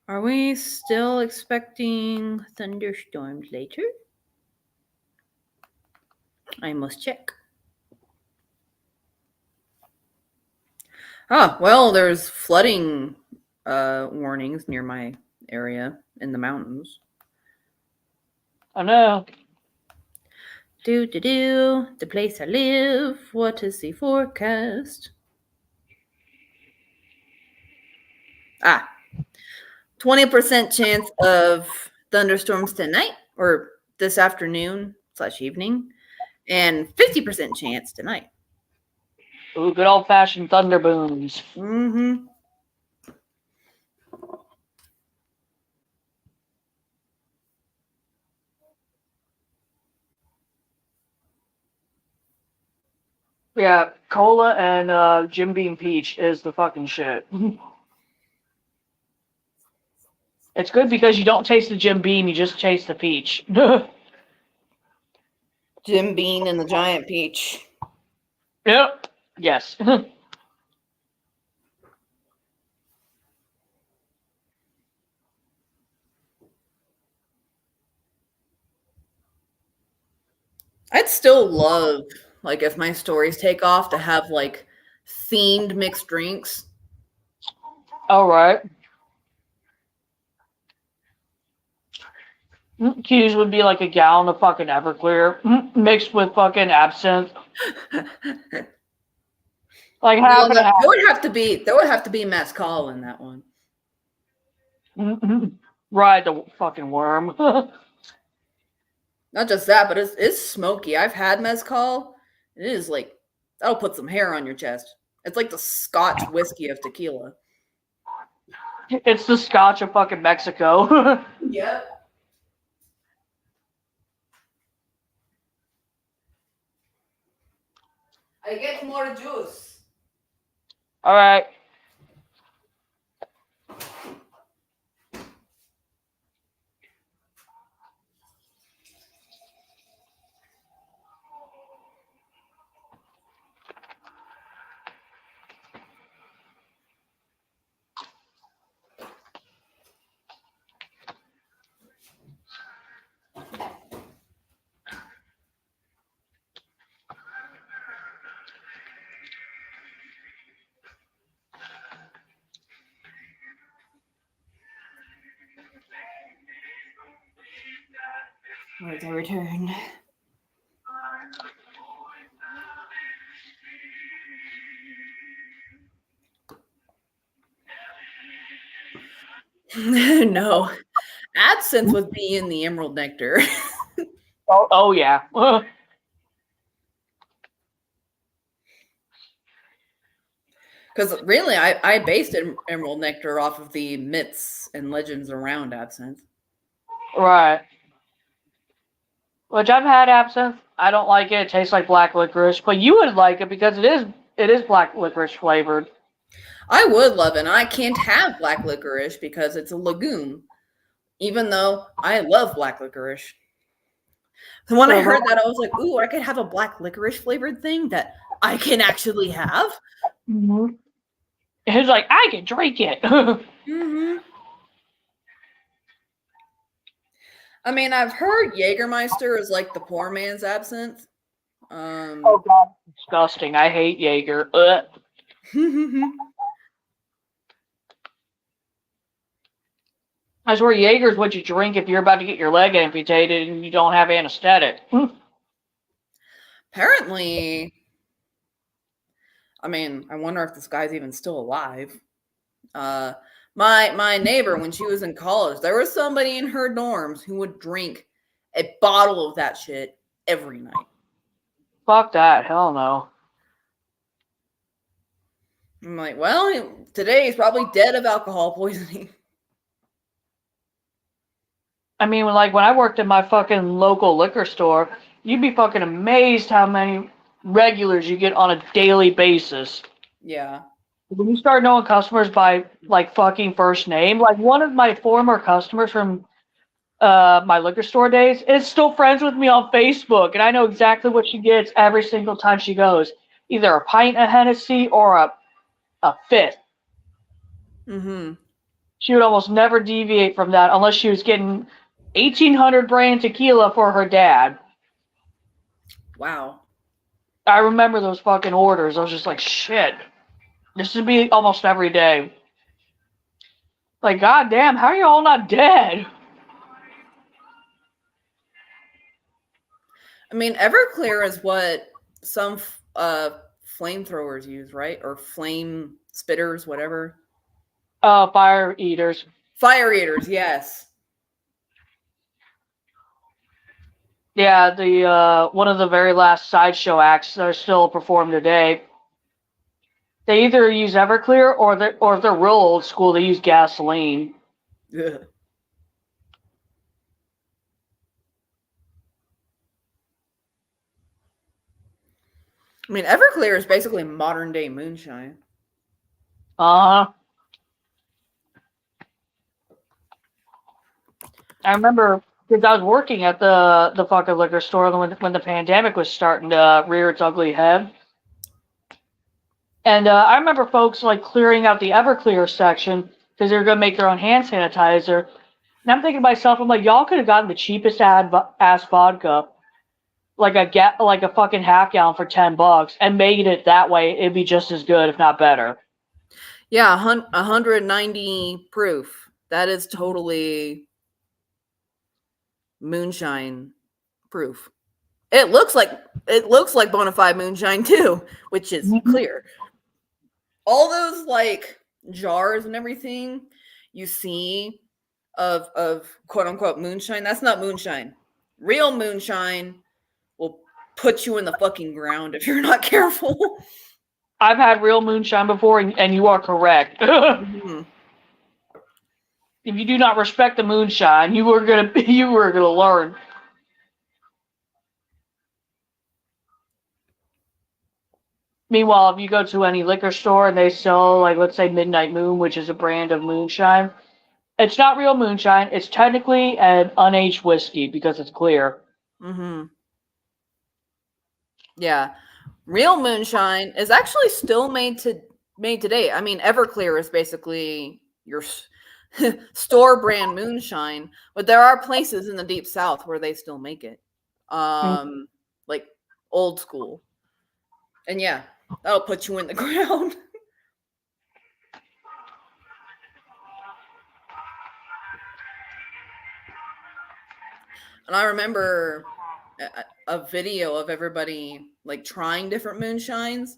Are we still expecting thunderstorms later? I must check. Oh, well, there's flooding warnings near my area in the mountains. I know. The place I live. What is the forecast? 20% chance of thunderstorms tonight or this afternoon/evening, and 50% chance tonight. Ooh, good old-fashioned thunder booms. Mm-hmm. Yeah, cola and Jim Beam Peach is the fucking shit. It's good because you don't taste the Jim Beam, you just taste the peach. Jim Beam and the giant peach. Yep. Yes. I'd still love, like, if my stories take off, to have, like, themed mixed drinks. All right. Q's would be like a gallon of fucking Everclear mixed with fucking absinthe. Like half and half. There would have to be mezcal in that one. Right, the fucking worm. Not just that, but it's smoky. I've had mezcal. It is like, that'll put some hair on your chest. It's like the Scotch whiskey of tequila. It's the Scotch of fucking Mexico. Yep. I get more juice. All right. Where's the return? No. Absinthe would be in the emerald nectar. Oh yeah. Because really, I based emerald nectar off of the myths and legends around absinthe. Right. Which I've had absinthe. I don't like it. It tastes like black licorice. But you would like it because it is black licorice flavored. I would love it. And I can't have black licorice because it's a legume. Even though I love black licorice. So when I heard that, I was like, ooh, I could have a black licorice flavored thing that I can actually have. Mm-hmm. It's like, I can drink it. Mm-hmm. I mean, I've heard Jägermeister is like the poor man's absinthe. Oh god, disgusting. I hate Jaeger. I swear Jaeger's what you drink if you're about to get your leg amputated and you don't have anesthetic. Apparently, I mean, I wonder if this guy's even still alive. My neighbor, when she was in college, there was somebody in her dorms who would drink a bottle of that shit every night. Fuck that. Hell no. I'm like, well, today he's probably dead of alcohol poisoning. I mean, like when I worked at my fucking local liquor store, you'd be fucking amazed how many regulars you get on a daily basis. Yeah. When you start knowing customers by like fucking first name, like one of my former customers from my liquor store days is still friends with me on Facebook, and I know exactly what she gets every single time she goes. Either a pint of Hennessy or a fifth. Mm-hmm. She would almost never deviate from that unless she was getting 1,800 brand tequila for her dad. Wow. I remember those fucking orders. I was just like, shit. This would be almost every day. Like, goddamn, how are you all not dead? I mean, Everclear is what some flamethrowers use, right? Or flame spitters, whatever. Fire eaters. Fire eaters, yes. Yeah, the one of the very last sideshow acts that are still performed today. They either use Everclear or if they're real old school, they use gasoline. Ugh. I mean, Everclear is basically modern day moonshine. I remember because I was working at the fucking liquor store when the pandemic was starting to rear its ugly head. And I remember folks like clearing out the Everclear section because they were going to make their own hand sanitizer. And I'm thinking to myself, I'm like, y'all could have gotten the cheapest ass vodka, like a fucking half gallon for $10, and made it that way. It'd be just as good, if not better. Yeah, 190 proof. That is totally moonshine proof. It looks like bona fide moonshine too, which is clear. All those like jars and everything you see of quote unquote moonshine, that's not moonshine. Real moonshine will put you in the fucking ground if you're not careful. I've had real moonshine before, and you are correct. Mm-hmm. If you do not respect the moonshine, you were gonna learn. Meanwhile, if you go to any liquor store and they sell, like, let's say Midnight Moon, which is a brand of moonshine, it's not real moonshine. It's technically an unaged whiskey because it's clear. Mm-hmm. Yeah. Real moonshine is actually still made today. I mean, Everclear is basically your store brand moonshine, but there are places in the deep south where they still make it. Like old school. And yeah, that'll put you in the ground. And I remember a video of everybody like trying different moonshines,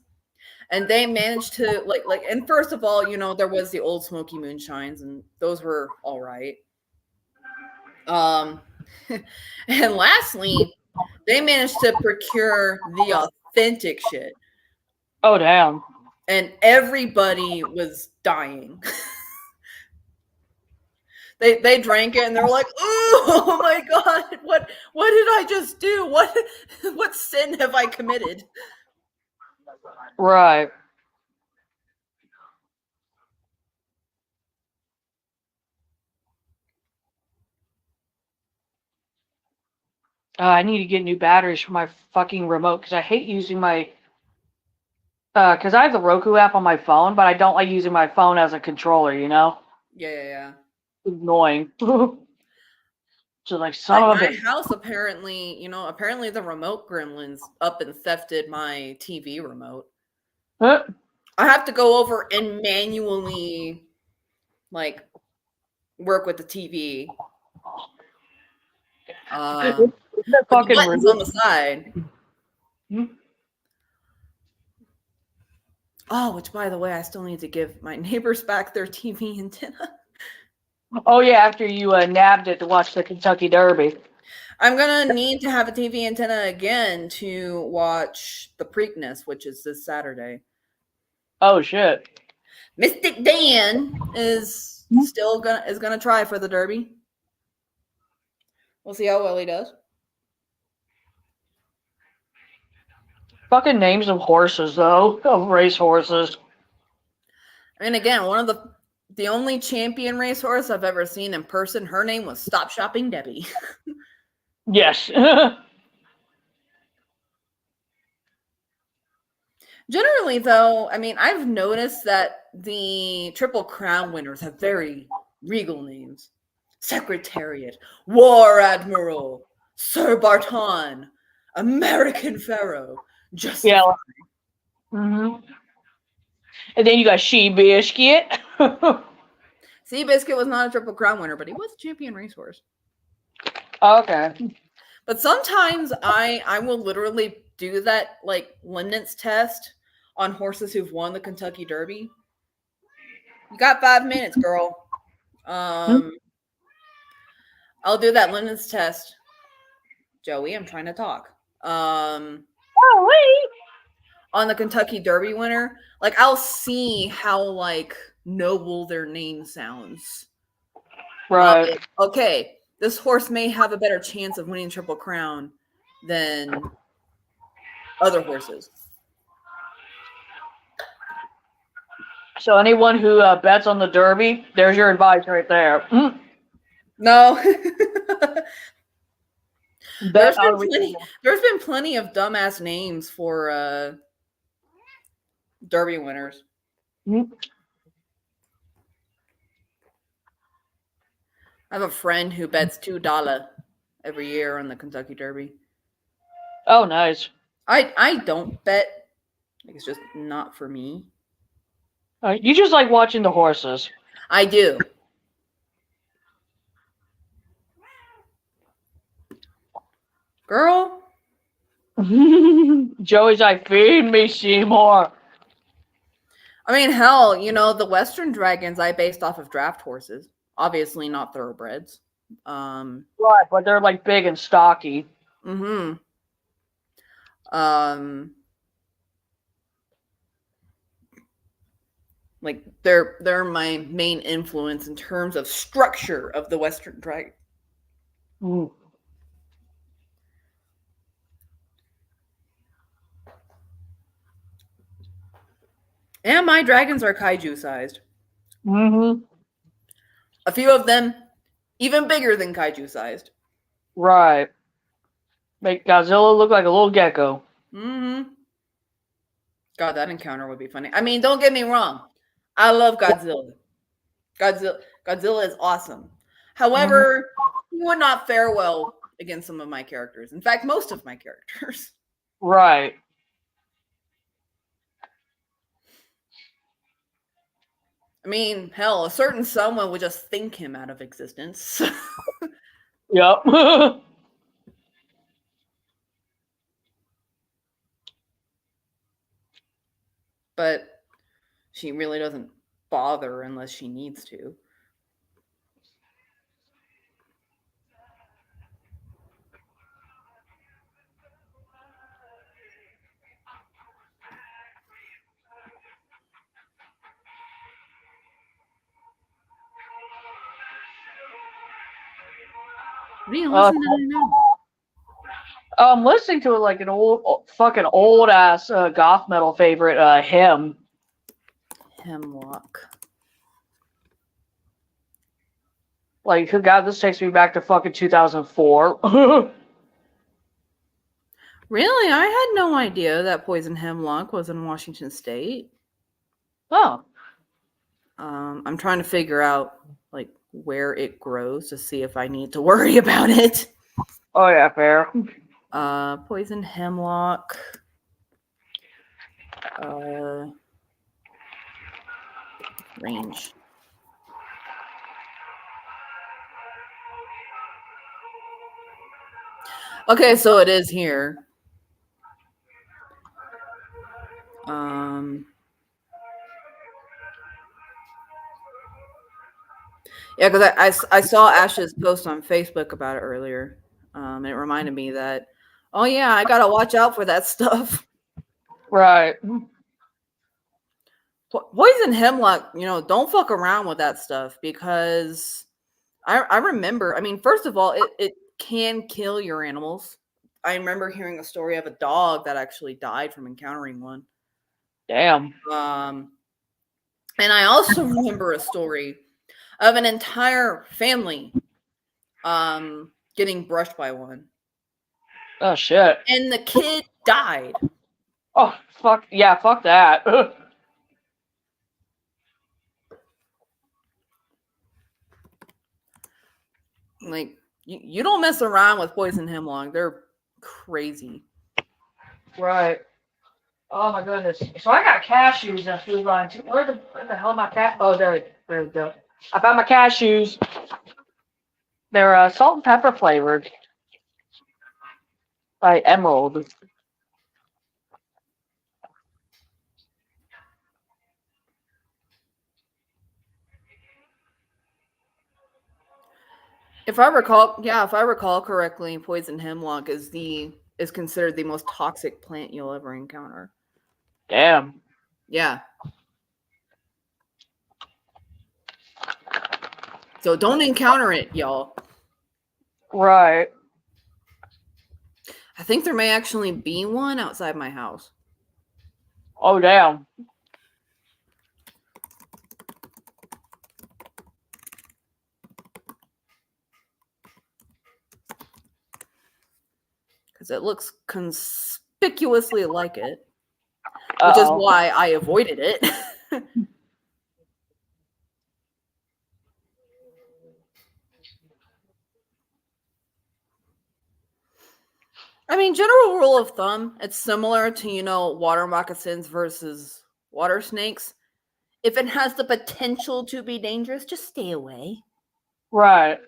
and they managed to like and first of all, you know, there was the old smoky moonshines, and those were all right. And lastly, they managed to procure the authentic shit. Oh, damn. And everybody was dying. They drank it and they were like, "Oh my god, what did I just do? What sin have I committed?" Right. I need to get new batteries for my fucking remote because I hate using my. Because I have the Roku app on my phone, but I don't like using my phone as a controller, you know? Yeah. It's annoying. So, like, son of a My bitch. house apparently the remote gremlins up and thefted my TV remote. Huh? I have to go over and manually like work with the TV. That With fucking the buttons on the side. Hmm? Oh, which by the way, I still need to give my neighbors back their TV antenna. Oh, yeah, after you nabbed it to watch the Kentucky Derby. I'm gonna need to have a TV antenna again to watch the Preakness, which is this Saturday. Oh shit. Mystic Dan is still gonna try for the Derby. We'll see how well he does. Fucking names of horses, though. Of race horses. And again, one of the only champion racehorse I've ever seen in person, her name was Stop Shopping Debbie. Yes. Generally, though, I mean, I've noticed that the Triple Crown winners have very regal names. Secretariat, War Admiral, Sir Barton, American Pharaoh, just Yeah. Mm-hmm. And then you got She Biscuit. Seabiscuit was not a Triple Crown winner, but he was a champion racehorse. Okay. But sometimes I will literally do that like limits test on horses who've won the Kentucky Derby. You got 5 minutes, girl. I'll do that limits test. Joey, I'm trying to talk. On the Kentucky Derby winner, like I'll see how like noble their name sounds. Right. Okay, this horse may have a better chance of winning Triple Crown than other horses. So anyone who bets on the Derby, there's your advice right there. No. Bet There's been plenty of dumbass names for Derby winners. I have a friend who bets $2 every year on the Kentucky Derby. Oh, nice. I don't bet. It's just not for me. You just like watching the horses. I do. Girl. Joey's like, feed me, Seymour. I mean, hell, you know, the Western Dragons I based off of draft horses. Obviously not thoroughbreds. Right, but they're like big and stocky. Mm-hmm. Like they're my main influence in terms of structure of the Western Dragon. And my dragons are kaiju sized. Mm-hmm. A few of them even bigger than kaiju sized. Right. Make Godzilla look like a little gecko. Mm-hmm. God, that encounter would be funny. I mean, don't get me wrong. I love Godzilla. Godzilla is awesome. However, he would not fare well against some of my characters. In fact, most of my characters. Right. I mean, hell, a certain someone would just think him out of existence. Yep. But she really doesn't bother unless she needs to. What are you listening to now? I'm listening to it like an fucking old ass goth metal favorite, Hymn. Hemlock. Like, God, this takes me back to fucking 2004. Really? I had no idea that poison hemlock was in Washington State. Oh. I'm trying to figure out like where it grows to see if I need to worry about it. Oh yeah, fair. Poison hemlock. Range. Okay, so it is here. Yeah, because I saw Ash's post on Facebook about it earlier. And it reminded me that, oh yeah, I gotta watch out for that stuff. Right. Poison hemlock, don't fuck around with that stuff because I remember, I mean, first of all, it can kill your animals. I remember hearing a story of a dog that actually died from encountering one. Damn. And I also remember a story of an entire family getting brushed by one. Oh, shit. And the kid died. Oh, fuck. Yeah, fuck that. Like, you don't mess around with poison hemlock. They're crazy. Right. Oh, my goodness. So I got cashews in a food line, too. Where the hell are my cat? Oh, there we go. I found my cashews. They're salt and pepper flavored by Emerald. If I recall correctly, poison hemlock is considered the most toxic plant you'll ever encounter. Damn. Yeah. So don't encounter it, y'all. Right. I think there may actually be one outside my house. Oh, damn. Because it looks conspicuously like it. Which is why I avoided it. I mean, general rule of thumb, it's similar to, water moccasins versus water snakes. If it has the potential to be dangerous, just stay away. Right.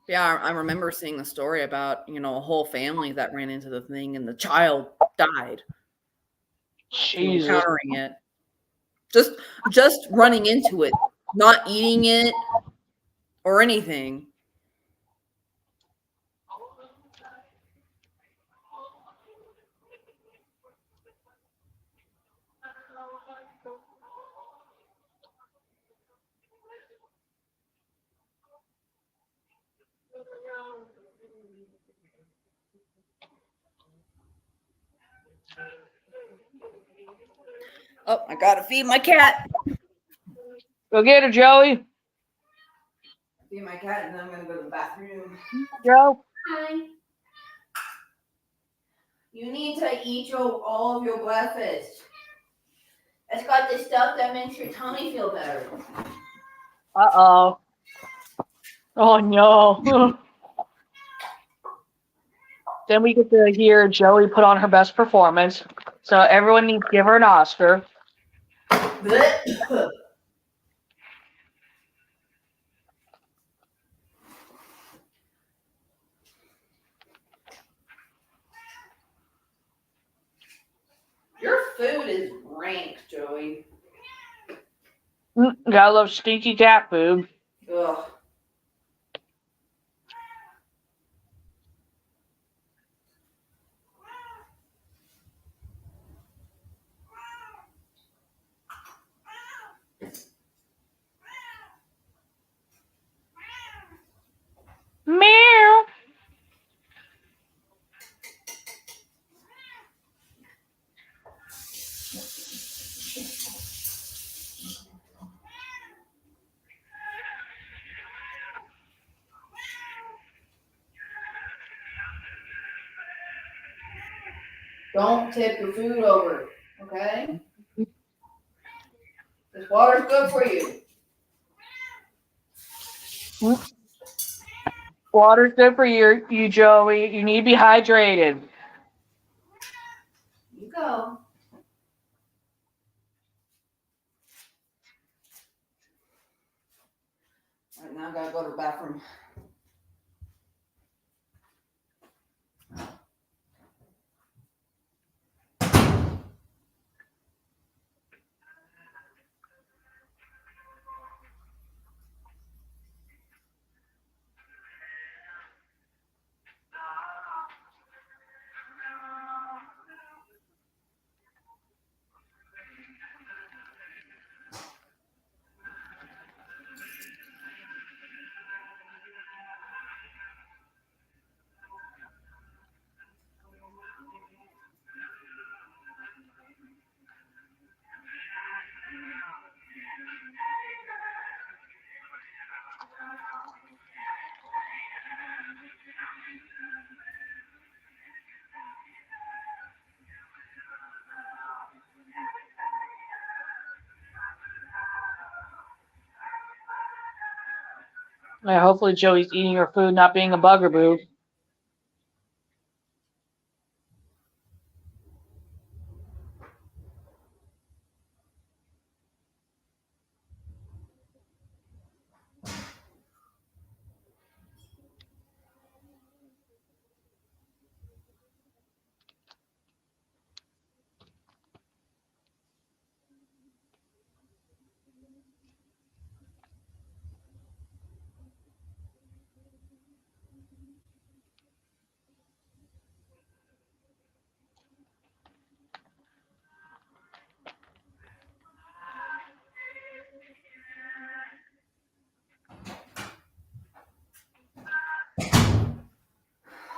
Yeah, I remember seeing a story about, a whole family that ran into the thing and the child died. Jesus. Encountering it. Just running into it, not eating it or anything. Oh, I gotta feed my cat. Go get her, Joey. Feed my cat, and then I'm gonna go to the bathroom. Joe. Hi. You need to eat all of your breakfast. It's got the stuff that makes your tummy feel better. Uh-oh. Oh, no. Then we get to hear Joey put on her best performance. So everyone needs to give her an Oscar. Your food is rank, Joey. Gotta love stinky cat food. Ugh. Meow. Don't tip your food over, okay? This water's good for you. Water's good for you, Joey. You need to be hydrated. You go. All right, now I gotta go to the bathroom. Yeah, hopefully Joey's eating her food, not being a bugaboo.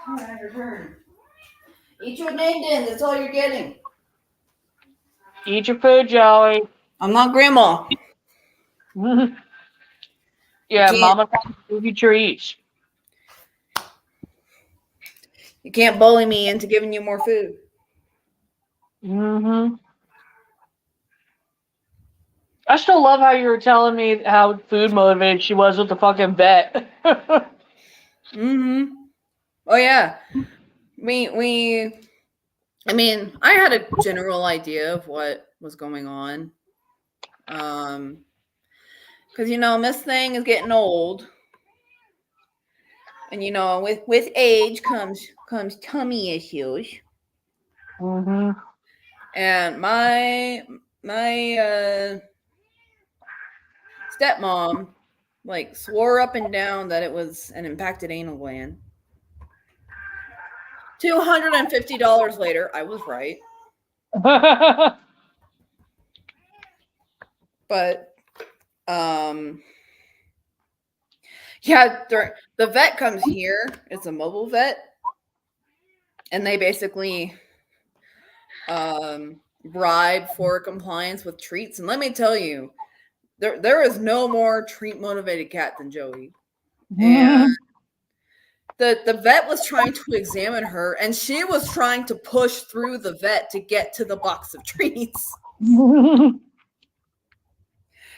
All right, your turn. Eat your named in. That's all you're getting. Eat your food, Joey. I'm not grandma. Yeah, can't- Mama give you treats. You can't bully me into giving you more food. Mm-hmm. I still love how you were telling me how food motivated she was with the fucking vet. Mm-hmm. Oh yeah. I mean, I had a general idea of what was going on. Because Miss Thing is getting old. And with age comes tummy issues. Mm-hmm. And my stepmom swore up and down that it was an impacted anal gland. $250 later, I was right. But yeah, the vet comes here. It's a mobile vet, and they basically bribe for compliance with treats. And let me tell you, there is no more treat motivated cat than Joey. And the vet was trying to examine her, and she was trying to push through the vet to get to the box of treats.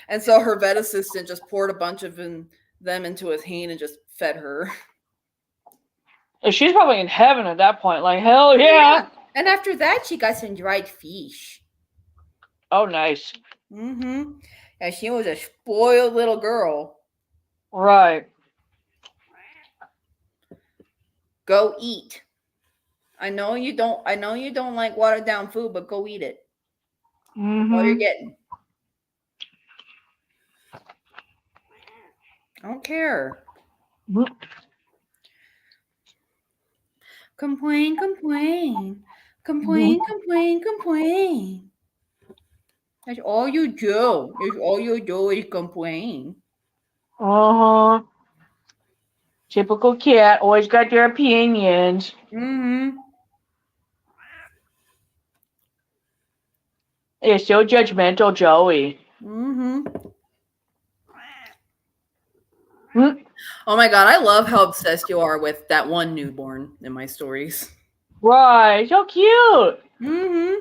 And so her vet assistant just poured a bunch of them into his hand and just fed her. She's probably in heaven at that point. Like, hell yeah. And after that, she got some dried fish. Oh, nice. Mm-hmm. Yeah, she was a spoiled little girl. Right. Go eat. I know you don't like watered down food, but go eat it. Mm-hmm. That's all you're getting. I don't care. Mm-hmm. Complain. That's all you do. All you do is complain. Uh-huh. Typical cat. Always got their opinions. Mm-hmm. It's so judgmental, Joey. Mm-hmm. Mm-hmm. Oh my god, I love how obsessed you are with that one newborn in my stories. Right. So cute. Mm-hmm.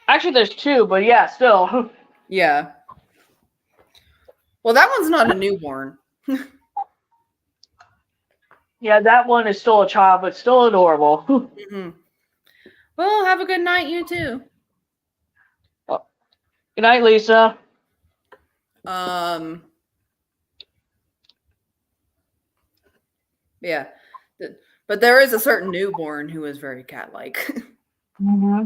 Actually, there's two, but yeah, still. Yeah. Well, that one's not a newborn. Yeah, that one is still a child, but still adorable. Mm-hmm. Well, have a good night, you too. Good night, Lisa. Yeah. But there is a certain newborn who is very cat-like. Mm-hmm.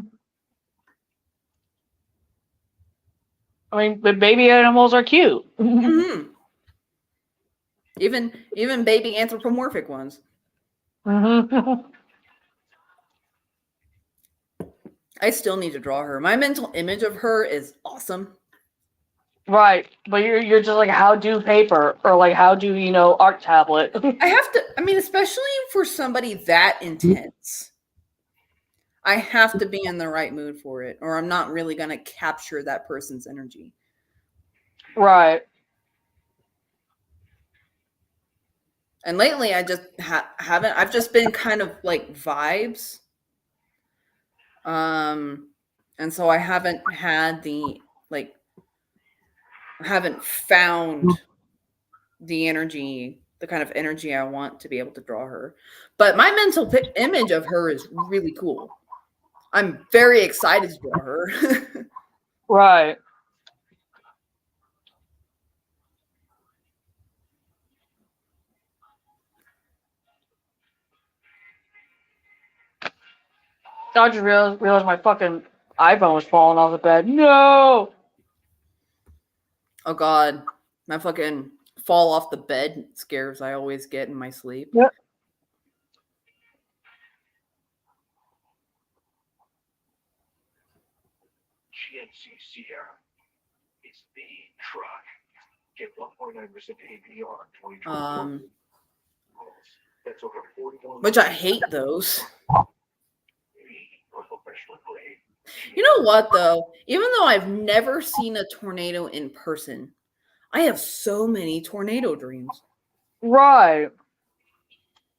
I mean, but baby animals are cute. Mm-hmm. Even baby anthropomorphic ones. Mm-hmm. I still need to draw her. My mental image of her is awesome. Right, but you're just like, how do paper, or like, how do art tablet? I have to. I mean, especially for somebody that intense, I have to be in the right mood for it, or I'm not really gonna capture that person's energy. Right. And lately, I just haven't. I've just been kind of like vibes. And so I haven't had the haven't found the energy, the kind of energy I want to be able to draw her. But my mental image of her is really cool. I'm very excited to draw her. Right. I just realized my fucking iPhone was falling off the bed. No! Oh God, my fucking fall off the bed scares I always get in my sleep. Yep. GNC Sierra. It's the truck. Get 1.9% APR 2020. That's over 41. Which I hate those. You know what though? Even though I've never seen a tornado in person, I have so many tornado dreams. Right.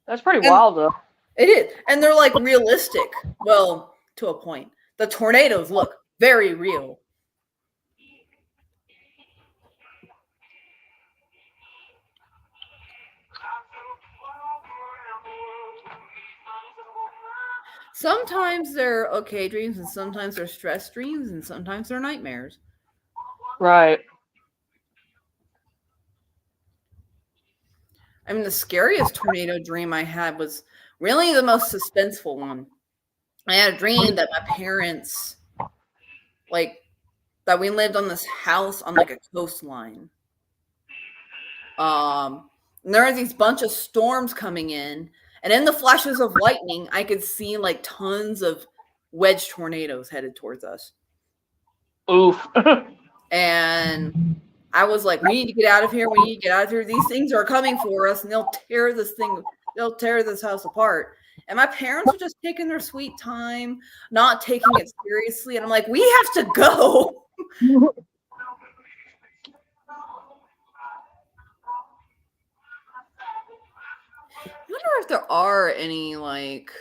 That's pretty wild, though. It is. And they're like realistic. Well, to a point. The tornadoes look very real. Sometimes they're okay dreams, and sometimes they're stress dreams, and sometimes they're nightmares. Right. I mean, the scariest tornado dream I had was really the most suspenseful one. I had a dream that my parents, like, that we lived on this house on like a coastline. And there were these bunch of storms coming in, and in the flashes of lightning, I could see like tons of wedge tornadoes headed towards us. Oof. And I was like, we need to get out of here. We need to get out of here. These things are coming for us, and they'll tear this house apart. And my parents were just taking their sweet time, not taking it seriously. And I'm like, we have to go. I wonder if there are any, like,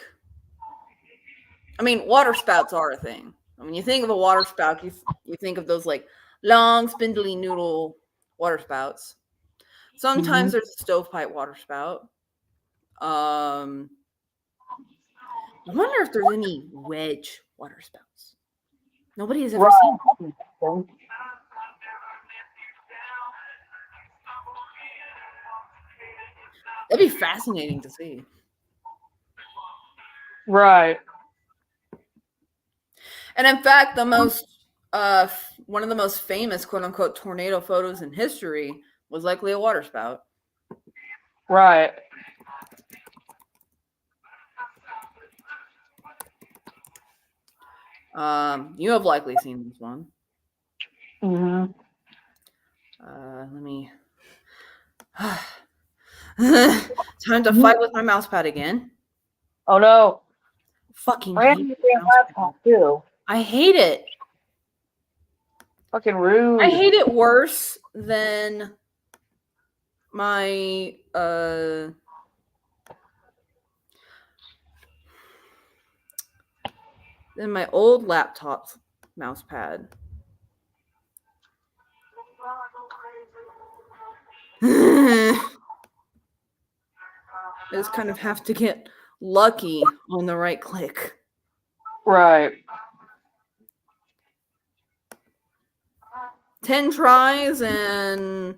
I mean, water spouts are a thing. I mean, you think of a water spout, you think of those like long, spindly noodle water spouts. Sometimes there's a stovepipe water spout. I wonder if there's any wedge water spouts. Nobody has ever seen them. That'd be fascinating to see. Right. And in fact, the most one of the most famous quote unquote tornado photos in history was likely a water spout. Right. You have likely seen this one. Mm-hmm. Let me. Time to fight with my mouse pad again. Oh no. Fucking Brand too. I hate it. Fucking rude. I hate it worse than my old laptop's mouse pad. I just kind of have to get lucky on the right click. Right. 10 tries and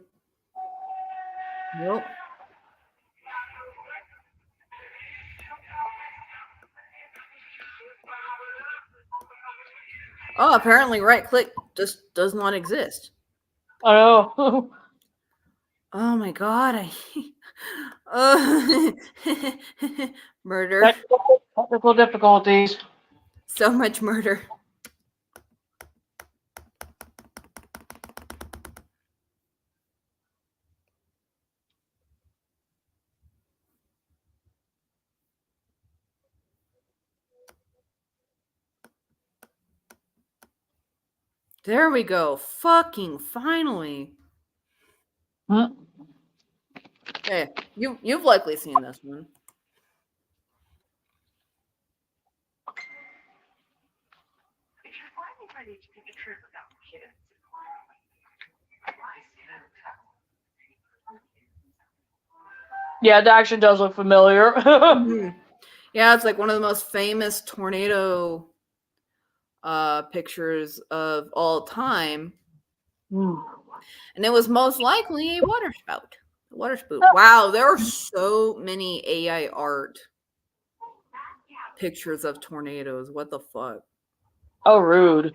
nope. Oh, apparently right click just does not exist. I know. Oh my god, murder. Technical difficulties. So much murder. There we go. Fucking finally. Hmm? Hey, you've likely seen this one. If you're finally ready to take a trip without kids, why Yeah, the action does look familiar. Mhm. Yeah, it's like one of the most famous tornado pictures of all time. And it was most likely a water spout. A water spout. Wow, there are so many AI art pictures of tornadoes. What the fuck? Oh, rude.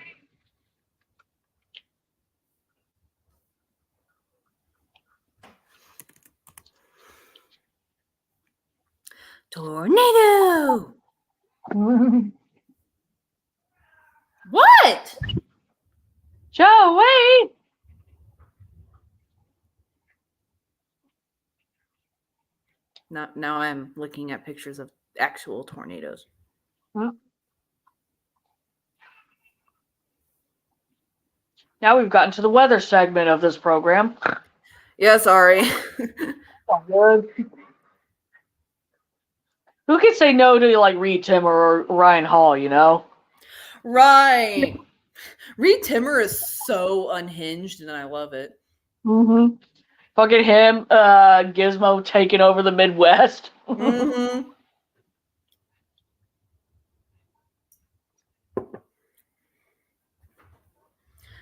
Tornado! What? Joe, wait! Now I'm looking at pictures of actual tornadoes. Now we've gotten to the weather segment of this program. Yeah, sorry. Who can say no to like Reed Timmer or Ryan Hall, you know? Right. Reed Timmer is so unhinged and I love it. Mm-hmm. Fucking him, Gizmo taking over the Midwest. Mm-hmm.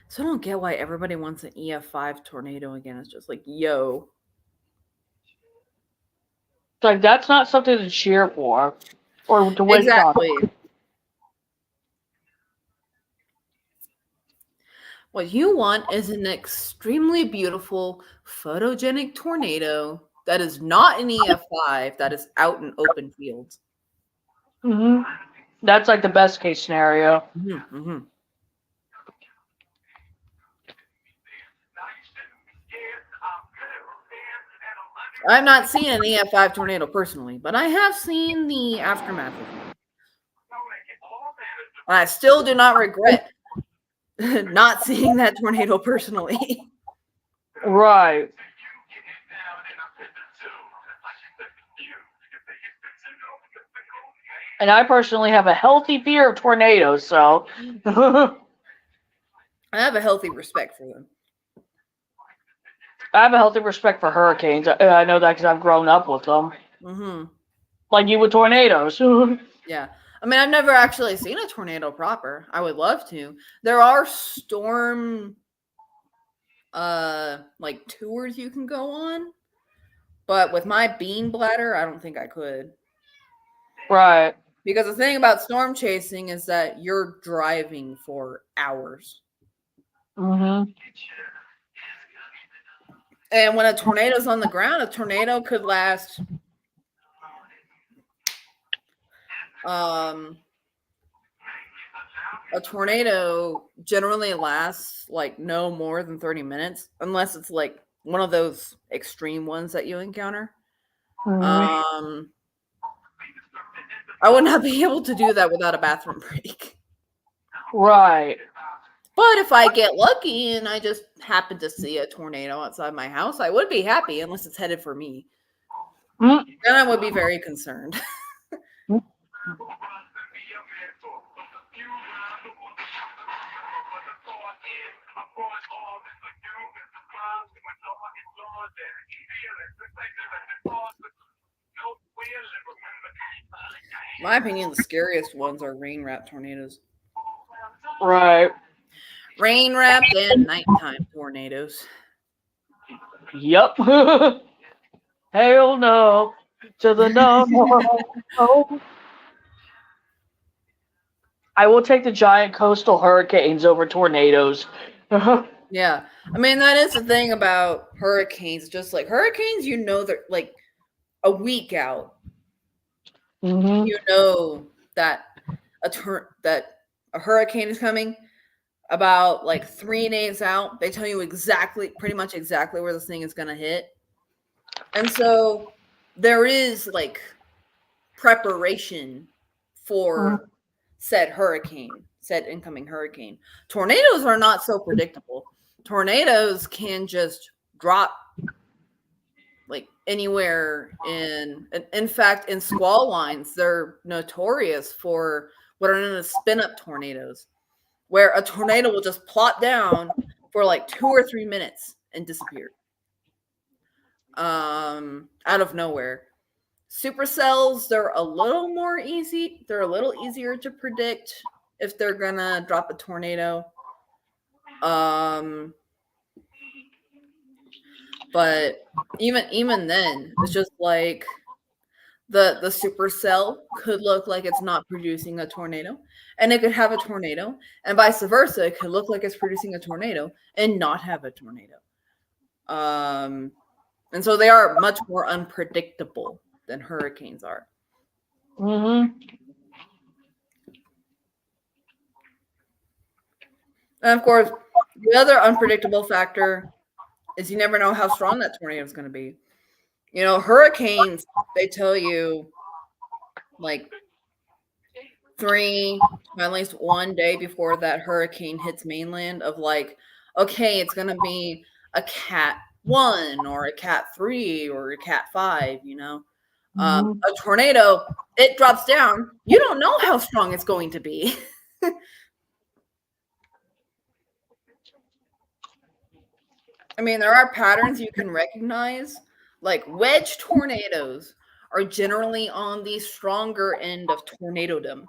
So I don't get why everybody wants an EF5 tornado again. It's just like, yo. It's like, that's not something to cheer for or to wish Exactly. on. What you want is an extremely beautiful, photogenic tornado that is not an EF5, that is out in open fields. Mm-hmm. That's like the best case scenario. Mm-hmm, mm-hmm. I've not seen an EF5 tornado personally, but I have seen the aftermath of one. And I still do not regret not seeing that tornado personally. Right. And I personally have a healthy fear of tornadoes, so. I have a healthy respect for them. I have a healthy respect for hurricanes. I know that because I've grown up with them. Mm-hmm. Like you with tornadoes. Yeah. I mean, I've never actually seen a tornado proper. I would love to. There are storm like tours you can go on, but with my bean bladder, I don't think I could. Right. Because the thing about storm chasing is that you're driving for hours. Mm-hmm. And when a tornado's on the ground, a tornado could last a tornado generally lasts like no more than 30 minutes, unless it's like one of those extreme ones that you encounter. Mm-hmm. I would not be able to do that without a bathroom break. Right. But if I get lucky and I just happen to see a tornado outside my house, I would be happy unless it's headed for me. Mm-hmm. Then I would be very concerned. In my opinion, the scariest ones are rain wrapped tornadoes. Right. Rain wrapped and nighttime tornadoes. Yep. Hell no. To the no. I will take the giant coastal hurricanes over tornadoes. Yeah. I mean, that is the thing about hurricanes. Just like hurricanes, you know, they're like a week out. Mm-hmm. You know that a hurricane is coming. About like 3 days out, they tell you pretty much exactly where this thing is going to hit. And so there is like preparation for said incoming hurricane. Tornadoes are not so predictable. Tornadoes can just drop like anywhere in fact, in squall lines, they're notorious for what are known as spin-up tornadoes, where a tornado will just plot down for like 2 or 3 minutes and disappear. out of nowhere. Supercells, they're a little more easy. They're a little easier to predict if they're gonna drop a tornado. But even then, it's just like the supercell could look like it's not producing a tornado, and it could have a tornado, and vice versa. It could look like it's producing a tornado and not have a tornado. And so they are much more unpredictable than hurricanes are. Mm-hmm. And of course, the other unpredictable factor is you never know how strong that tornado is going to be. You know, hurricanes, they tell you like 3, at least 1 day before that hurricane hits mainland of like, okay, it's going to be a Cat 1 or a Cat 3 or a Cat 5, you know. A tornado, it drops down. You don't know how strong it's going to be. I mean, there are patterns you can recognize. Like wedge tornadoes are generally on the stronger end of tornadodom.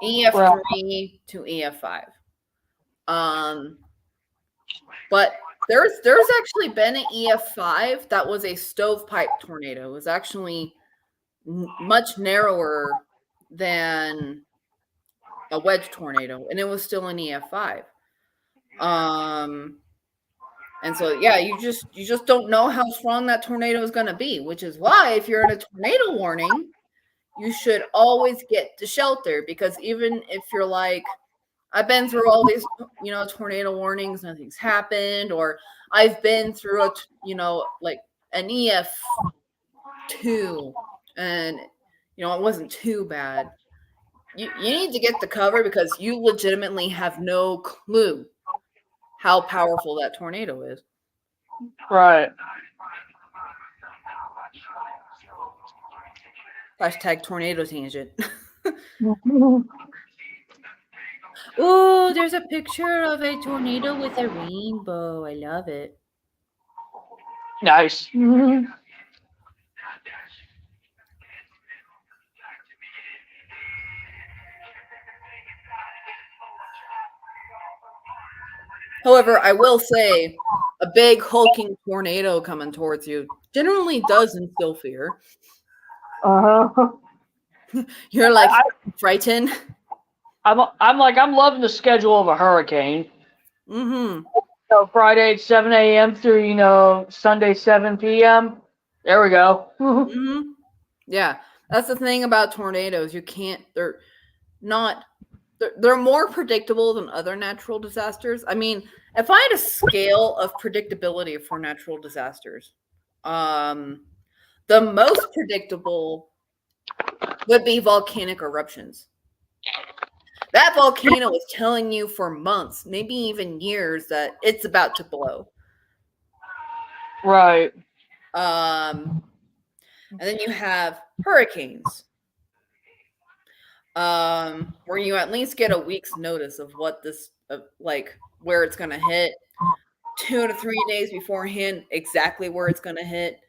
EF3 to EF5. But there's actually been an EF5 that was a stovepipe tornado. It was actually much narrower than a wedge tornado, and it was still an EF5. And so, yeah, you just don't know how strong that tornado is going to be, which is why if you're in a tornado warning, you should always get to shelter, because even if you're like, I've been through all these, you know, tornado warnings, nothing's happened, or I've been through a, you know, like an EF2 and, you know, it wasn't too bad. You need to get the cover because you legitimately have no clue how powerful that tornado is. Right. Hashtag tornado tangent. Oh, there's a picture of a tornado with a rainbow. I love it. Nice. However, I will say a big hulking tornado coming towards you generally does instill fear. Uh-huh. You're like frightened. I'm loving the schedule of a hurricane. Mm-hmm. So Friday at 7 a.m. through, you know, Sunday 7 p.m. There we go. Mm-hmm. Yeah, that's the thing about tornadoes. They're more predictable than other natural disasters. I mean, if I had a scale of predictability for natural disasters, the most predictable would be volcanic eruptions. That volcano is telling you for months, maybe even years, that it's about to blow. Right. And then you have hurricanes, where you at least get a week's notice of what this, like where it's going to hit, 2 to 3 days beforehand, exactly where it's going to hit,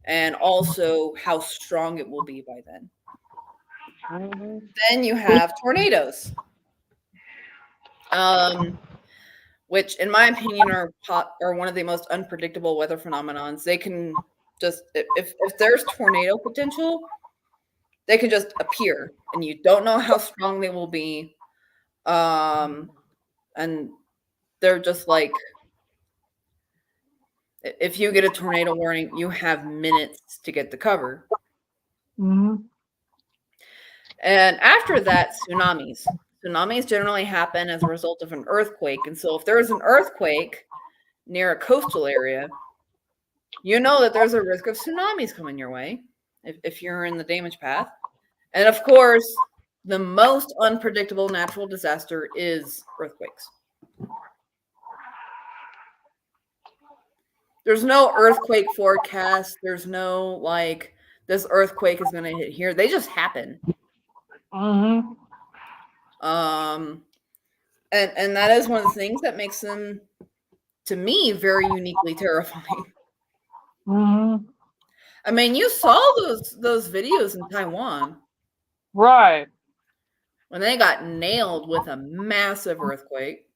and also how strong it will be by then. Then you have tornadoes, which, in my opinion, are one of the most unpredictable weather phenomenons. They can just, if there's tornado potential, they can just appear, and you don't know how strong they will be. And they're just like, if you get a tornado warning, you have minutes to get the cover. Mm-hmm. And after that, tsunamis. Tsunamis generally happen as a result of an earthquake. And so if there's an earthquake near a coastal area, you know that there's a risk of tsunamis coming your way if you're in the damage path. And of course, the most unpredictable natural disaster is earthquakes. There's no earthquake forecast. There's no, like, this earthquake is going to hit here. They just happen. Mm-hmm. And that is one of the things that makes them, to me, very uniquely terrifying. Mm-hmm. I mean, you saw those videos in Taiwan Right. when they got nailed with a massive earthquake.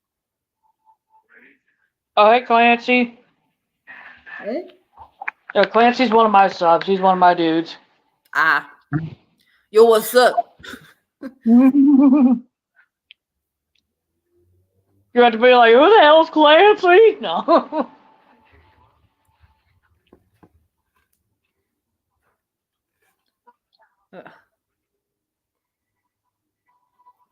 Oh, hey, Clancy. Eh? Yeah, Clancy's one of my subs. He's one of my dudes. Ah, yo, what's up? You have to be like, who the hell's Clancy? No.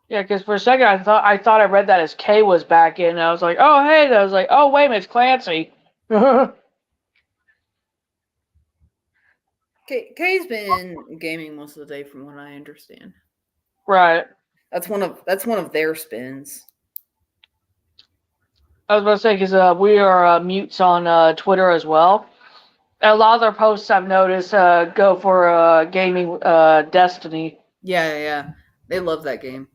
Yeah, because for a second I thought I read that as Kay was back in, and I was like, oh hey, and I was like, oh wait a minute, it's Clancy. Kay's been gaming most of the day, from what I understand. Right. That's one of their spins. I was about to say, because we are mutes on Twitter as well. And a lot of their posts I've noticed go for gaming Destiny. Yeah. They love that game.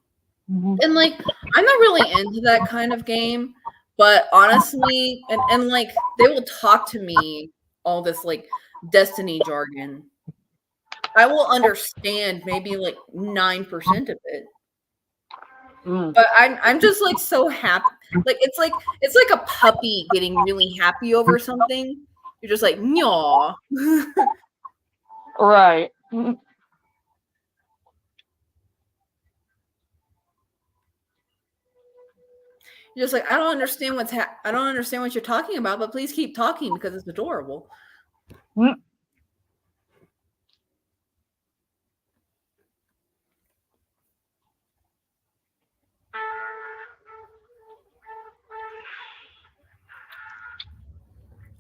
Mm-hmm. And like, I'm not really into that kind of game, but honestly, and like, they will talk to me all this like Destiny jargon. I will understand maybe like 9% of it. But I'm just like so happy. Like it's like a puppy getting really happy over something. You're just like, "Nyaw." Right. You're just like, I don't understand I don't understand what you're talking about, but please keep talking because it's adorable.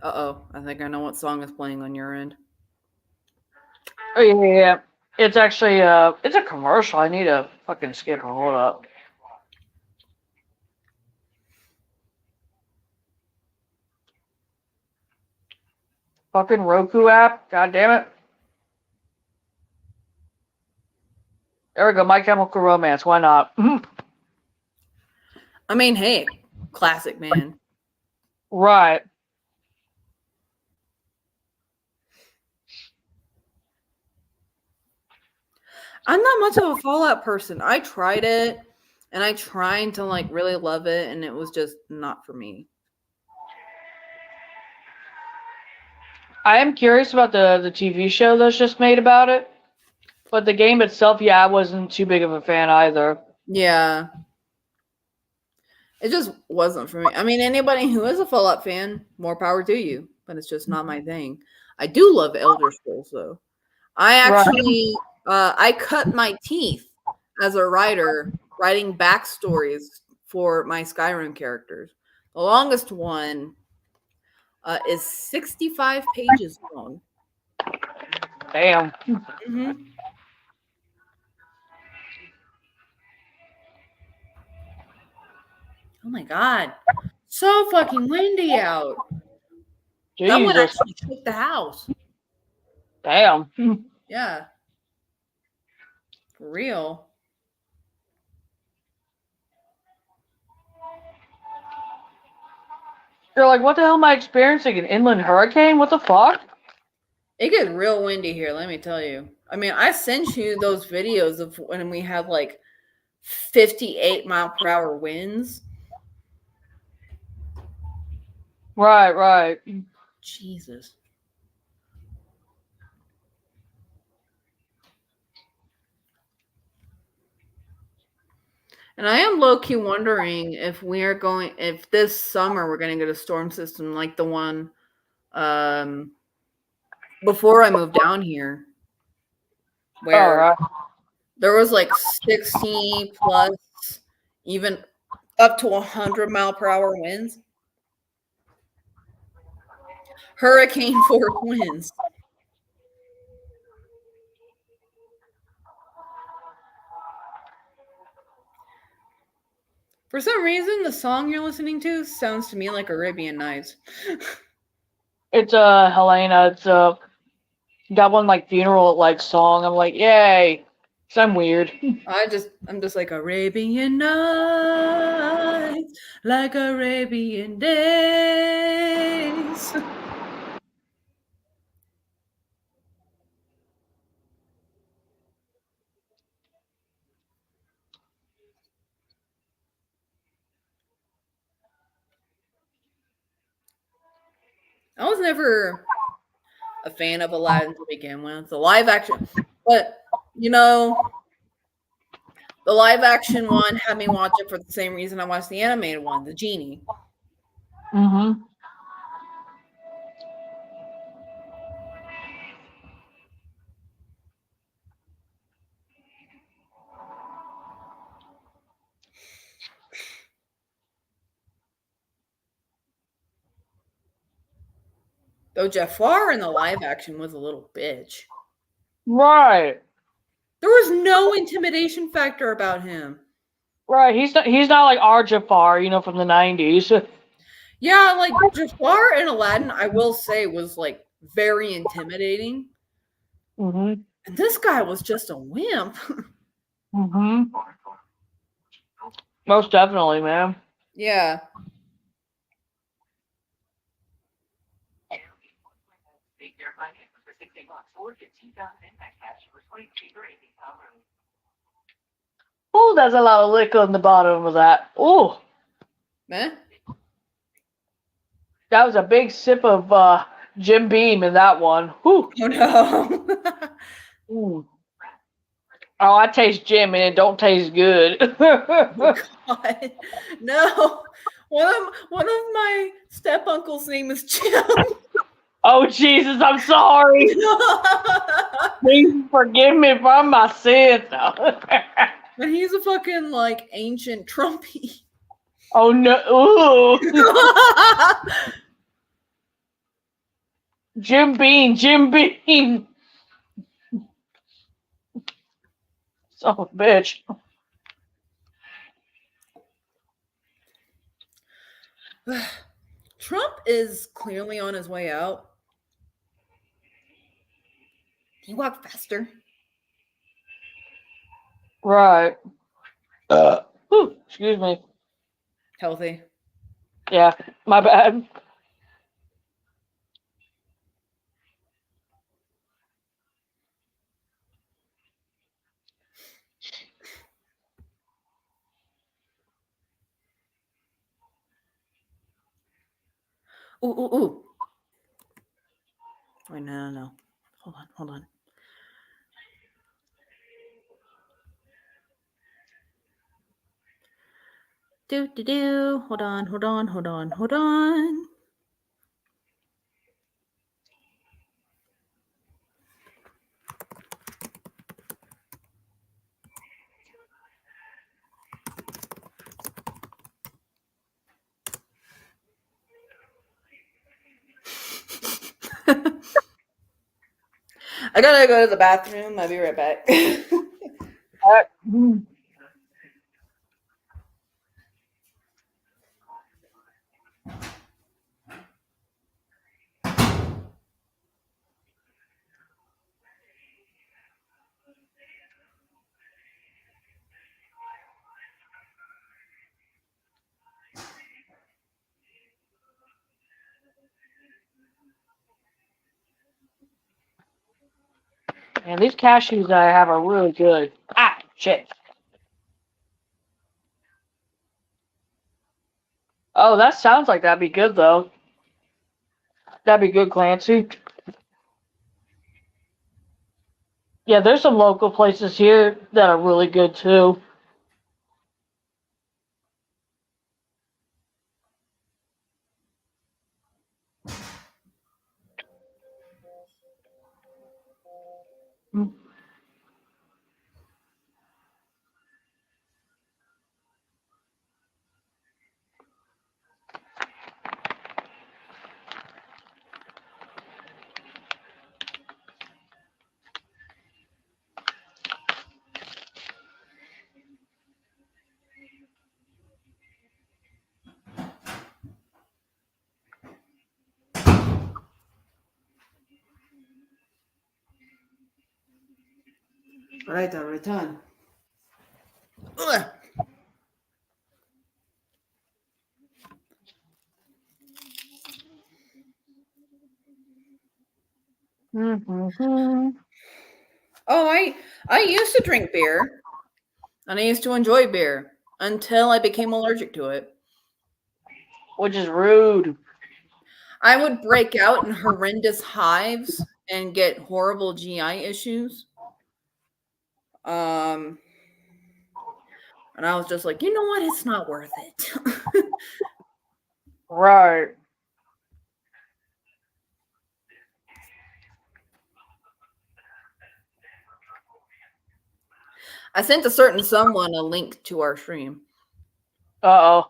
Uh-oh, I think I know what song is playing on your end. Oh yeah. It's actually it's a commercial. I need to fucking skip it. Hold up. Fucking Roku app. God damn it. There we go. My Chemical Romance. Why not? I mean, hey, classic, man. Right. I'm not much of a Fallout person. I tried it, and I tried to like really love it, and it was just not for me. I am curious about the TV show that's just made about it. But the game itself, yeah, I wasn't too big of a fan either. Yeah. It just wasn't for me. I mean, anybody who is a Fallout fan, more power to you. But it's just not my thing. I do love Elder Scrolls, though. I actually, I cut my teeth as a writer writing backstories for my Skyrim characters. The longest one is 65 pages long. Damn. Mm-hmm. Oh my god. So fucking windy out. That one Jesus. actually shook the house. Damn. Yeah. For real. You're like, what the hell am I experiencing? An inland hurricane? What the fuck? It gets real windy here, let me tell you. I mean, I sent you those videos of when we had like 58-mile-per-hour winds. Right. Jesus. And I am low-key wondering if if this summer we're going to get a storm system like the one before I moved down here, where there was like 60 plus, even up to 100-mile-per-hour winds. Hurricane force winds. For some reason, the song you're listening to sounds to me like Arabian Nights. It's Helena. It's got one like funeral like song. I'm like, yay. Cause I'm weird. I'm just like Arabian Nights, like Arabian days. I was never a fan of Aladdin to begin with. The live action, but you know, the live action one had me watch it for the same reason I watched the animated one, the genie. Mm-hmm. Though Jafar in the live action was a little bitch. Right. There was no intimidation factor about him. Right. He's not like our Jafar, from the 90s. Yeah, like Jafar in Aladdin, I will say, was like very intimidating. Mm-hmm. And this guy was just a wimp. Mm-hmm. Most definitely, man. Yeah. Oh, there's a lot of liquor on the bottom of that. Oh, Eh? that was a big sip of Jim Beam in that one. Whew. Oh no. Mm. Oh, I taste Jim and it don't taste good. Oh God. No. One of my step uncle's name is Jim. Oh, Jesus, I'm sorry. Please forgive me for my sins. And he's a fucking like ancient Trumpy. Oh, no. Ooh. Jim Beam. Son of a bitch. Trump is clearly on his way out. Can you walk faster? Right. Ooh, excuse me. Healthy. Yeah, my bad. Ooh. Wait, no. Hold on. Do. Hold on. I gotta go to the bathroom. I'll be right back. Man, these cashews that I have are really good. Ah, shit. Oh, that sounds like that'd be good, though. That'd be good, Clancy. Yeah, there's some local places here that are really good, too. Mm. Right on, return. Ugh. Mm-hmm. Oh, I used to drink beer, and I used to enjoy beer until I became allergic to it. Which is rude. I would break out in horrendous hives and get horrible GI issues. And I was just like, you know what? It's not worth it. Right. I sent a certain someone a link to our stream. Uh-oh.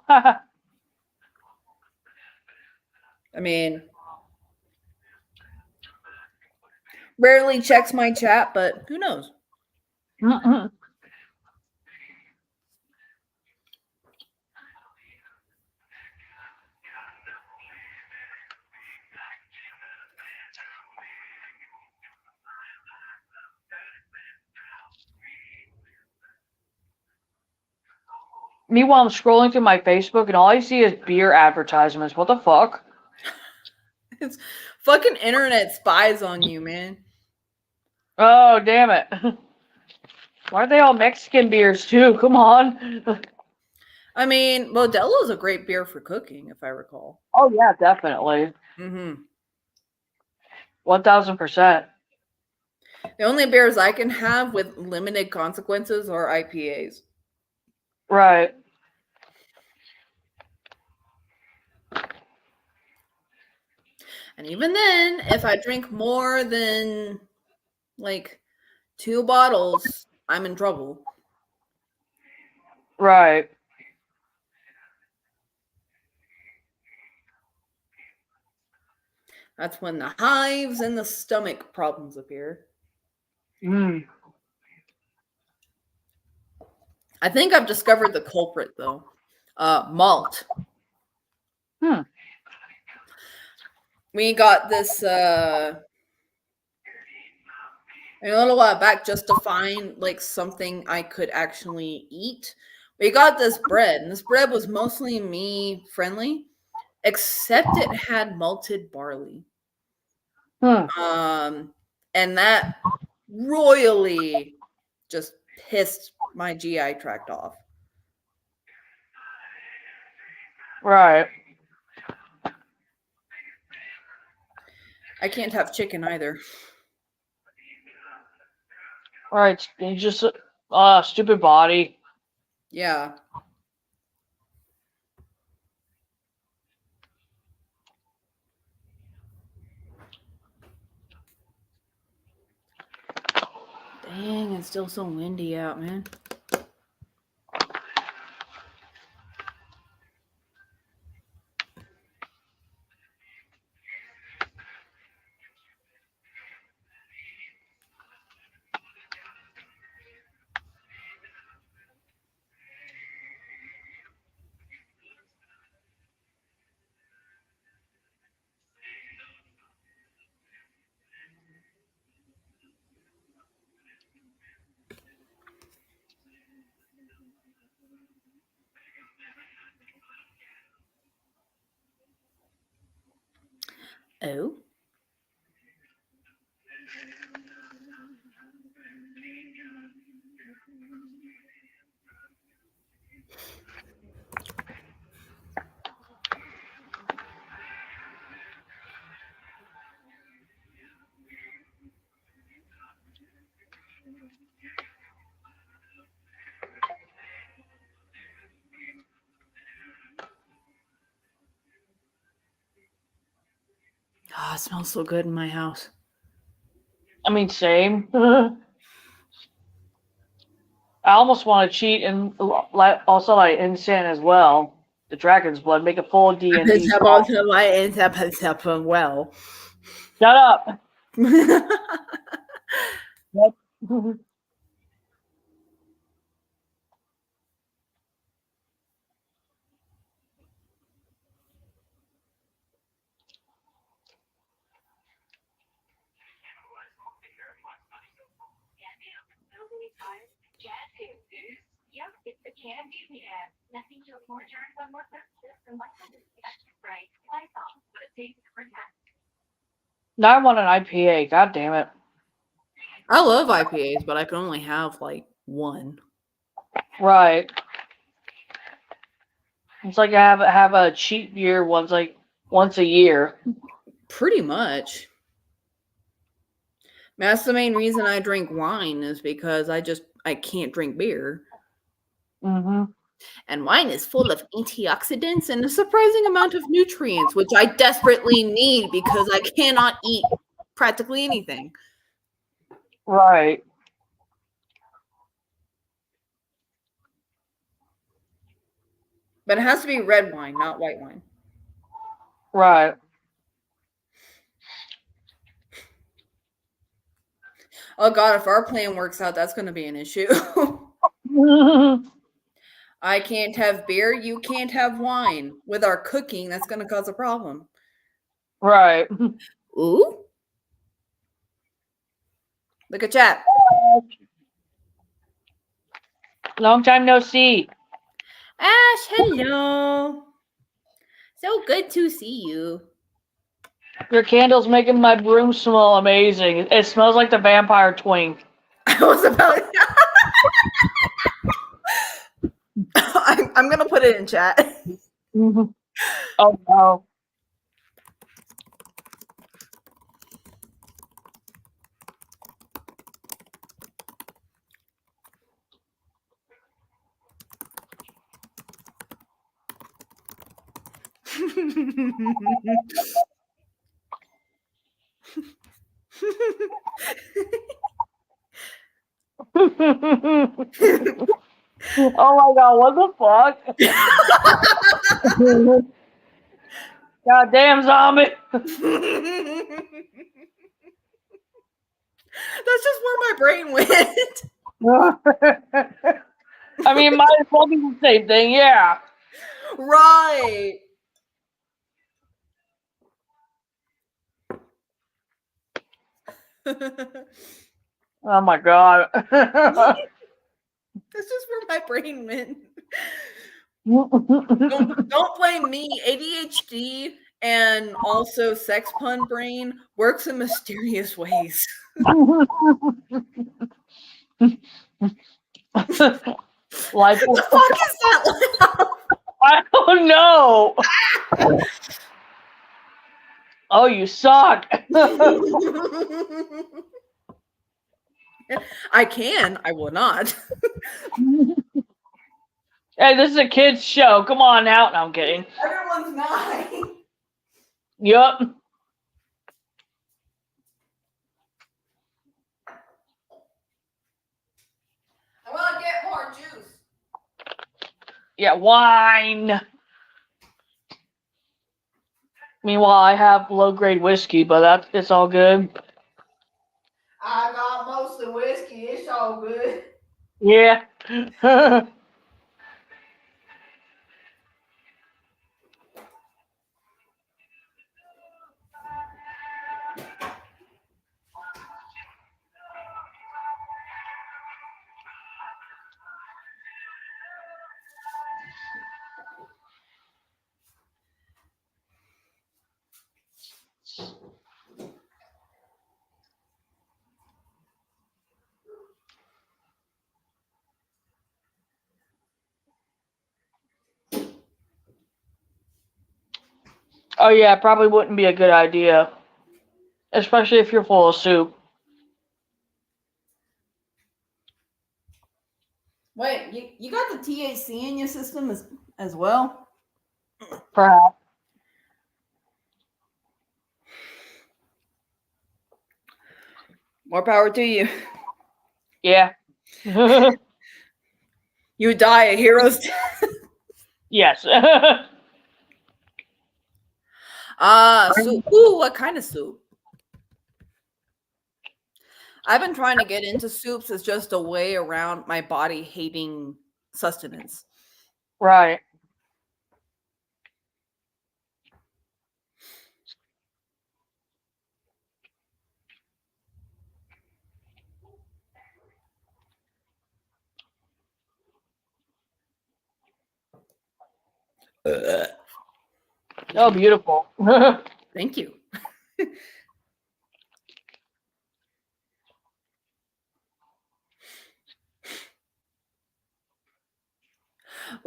I mean, rarely checks my chat, but who knows? Meanwhile, I'm scrolling through my Facebook and all I see is beer advertisements. What the fuck? It's fucking internet spies on you, man. Oh, damn it. Why are they all Mexican beers, too? Come on. I mean, Modelo is a great beer for cooking, if I recall. Oh, yeah, definitely. Mm-hmm. 1000%. The only beers I can have with limited consequences are IPAs. Right. And even then, if I drink more than like 2 bottles, I'm in trouble. Right. That's when the hives and the stomach problems appear. I think I've discovered the culprit, though. Malt. We got this a little while back just to find like something I could actually eat. We got this bread, and this bread was mostly me friendly, except it had malted barley. And that royally just pissed my GI tract off. Right. I can't have chicken either. Right. You just stupid body. Yeah. Dang, it's still so windy out, man. Oh. Oh, it smells so good in my house. I mean, same. I almost want to cheat and also like insane as well. The dragon's blood, make a full D&D. Well. Shut up. Yep. Now I want an IPA. God damn it. I love IPAs, but I can only have like one. Right. It's like I have a cheap beer. One's like once a year. Pretty much. That's the main reason I drink wine is because I can't drink beer. Mm-hmm. And wine is full of antioxidants and a surprising amount of nutrients, which I desperately need because I cannot eat practically anything. Right. But it has to be red wine, not white wine. Right. Oh God, if our plan works out, that's going to be an issue. I can't have beer. You can't have wine. With our cooking, that's going to cause a problem. Right. Ooh. Look at chat. Long time no see. Ash, hello. So good to see you. Your candle's making my room smell amazing. It smells like the vampire twink. I was about. I'm gonna put it in chat. Mm-hmm. Oh no. Oh my god, what the fuck? Goddamn zombie. That's just where my brain went. I mean, it might as well be the same thing, yeah. Right. Oh my god. That's just where my brain went. Don't blame me. ADHD and also sex pun brain works in mysterious ways. Like, What the fuck is that loud? I don't know. Oh, you suck. I can. I will not. Hey, this is a kid's show. Come on now. No, I'm kidding. Everyone's 9. Yup. I want to get more juice. Yeah, wine. Meanwhile, I have low-grade whiskey, but it's all good. I got mostly whiskey. It's all good. Yeah. Oh yeah, probably wouldn't be a good idea. Especially if you're full of soup. Wait, you got the THC in your system as well? Perhaps. More power to you. Yeah. You die a hero's death. Yes. Soup. Ooh, what kind of soup? I've been trying to get into soups as just a way around my body hating sustenance. Right. Oh, beautiful. Thank you.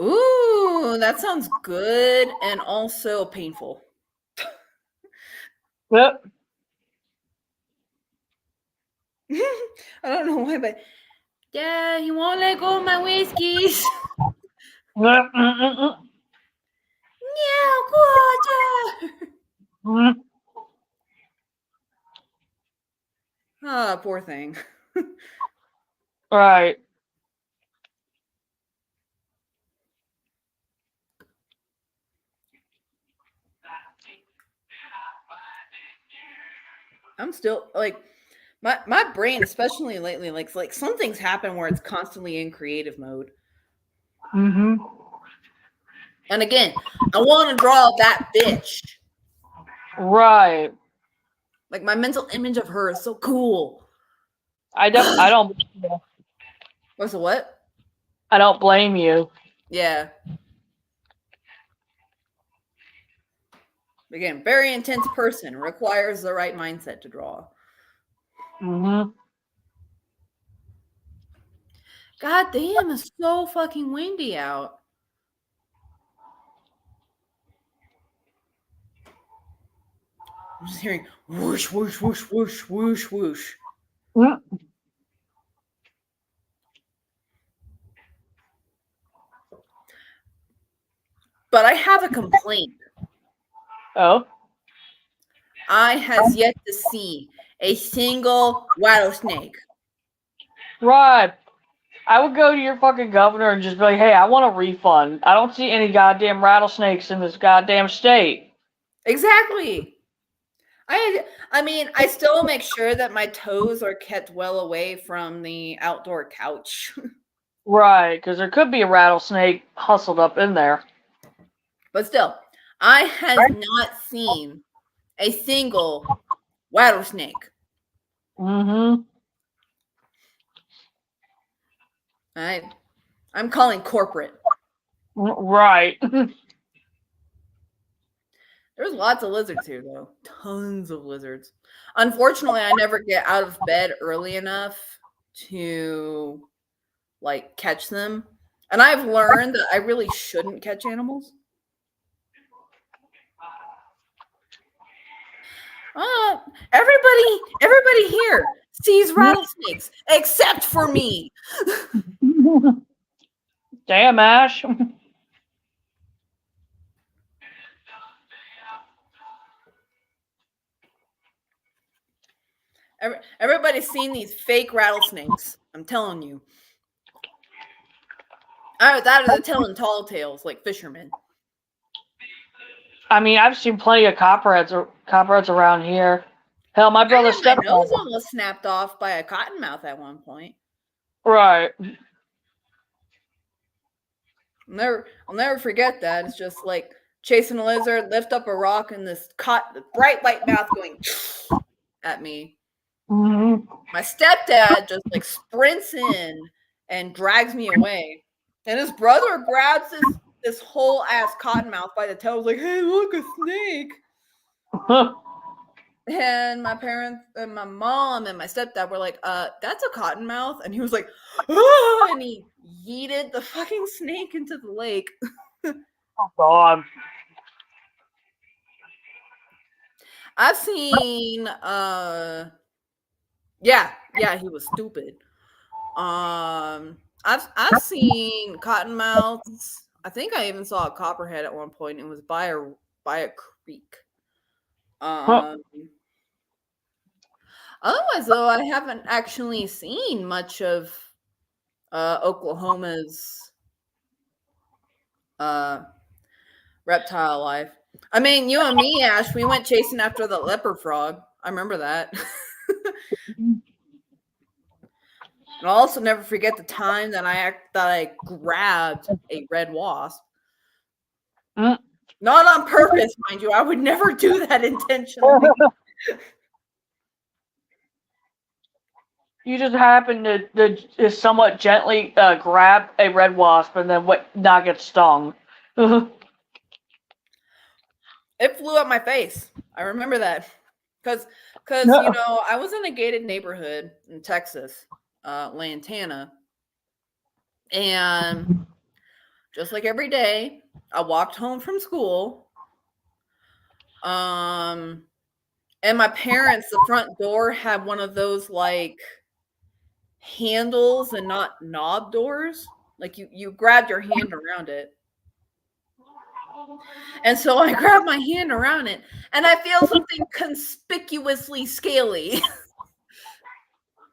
Ooh, that sounds good and also painful. Yep. I don't know why, but Dad, he won't let go of my whiskeys. Yep. Yeah, water. Ah, poor thing. Right. I'm still like my brain, especially lately, like something's happened where it's constantly in creative mode. Mm-hmm. And again, I want to draw that bitch. Right. Like my mental image of her is so cool. I don't. What's the what? I don't blame you. Yeah. Again, very intense person, requires the right mindset to draw. Mm-hmm. God damn, it's so fucking windy out. I'm just hearing whoosh, whoosh, whoosh, whoosh, whoosh, whoosh. Mm-hmm. But I have a complaint. Oh. I has yet to see a single rattlesnake. Right. I would go to your fucking governor and just be like, hey, I want a refund. I don't see any goddamn rattlesnakes in this goddamn state. Exactly. I mean, I still make sure that my toes are kept well away from the outdoor couch. Right, because there could be a rattlesnake hustled up in there. But still, I has not seen a single rattlesnake. Mm-hmm. I'm calling corporate. Right. There's lots of lizards here, though. Tons of lizards. Unfortunately, I never get out of bed early enough to like catch them. And I've learned that I really shouldn't catch animals. Everybody here sees rattlesnakes except for me. Damn, Ash. Everybody's seen these fake rattlesnakes. I'm telling you. That or the telling tall tales like fishermen. I mean, I've seen plenty of copperheads around here. Hell, my I brother's had my nose stepfather. almost snapped off by a cottonmouth at one point. Right. I'll never forget that. It's just like chasing a lizard, lift up a rock, and this bright white mouth going at me. Mm-hmm. My stepdad just like sprints in and drags me away, and his brother grabs this whole ass cottonmouth by the tail, like, "Hey, look, a snake!" And my parents and my mom and my stepdad were like, that's a cottonmouth. And he was like, oh, and he yeeted the fucking snake into the lake. Oh, God. I've seen, yeah, he was stupid. I've seen cottonmouths. I think I even saw a copperhead at one point. It was by a creek. Otherwise, though, I haven't actually seen much of Oklahoma's reptile life. I mean, you and me, Ash, we went chasing after the leopard frog. I remember that. And I'll also never forget the time that I grabbed a red wasp. Mm. Not on purpose, mind you. I would never do that intentionally. You just happen to somewhat gently grab a red wasp and then not get stung. It flew at my face. I remember that. Because you know, I was in a gated neighborhood in Texas, Lantana. And just like every day, I walked home from school. And my parents, the front door had one of those like handles and not knob doors. Like you grabbed your hand around it. And so I grab my hand around it and I feel something conspicuously scaly.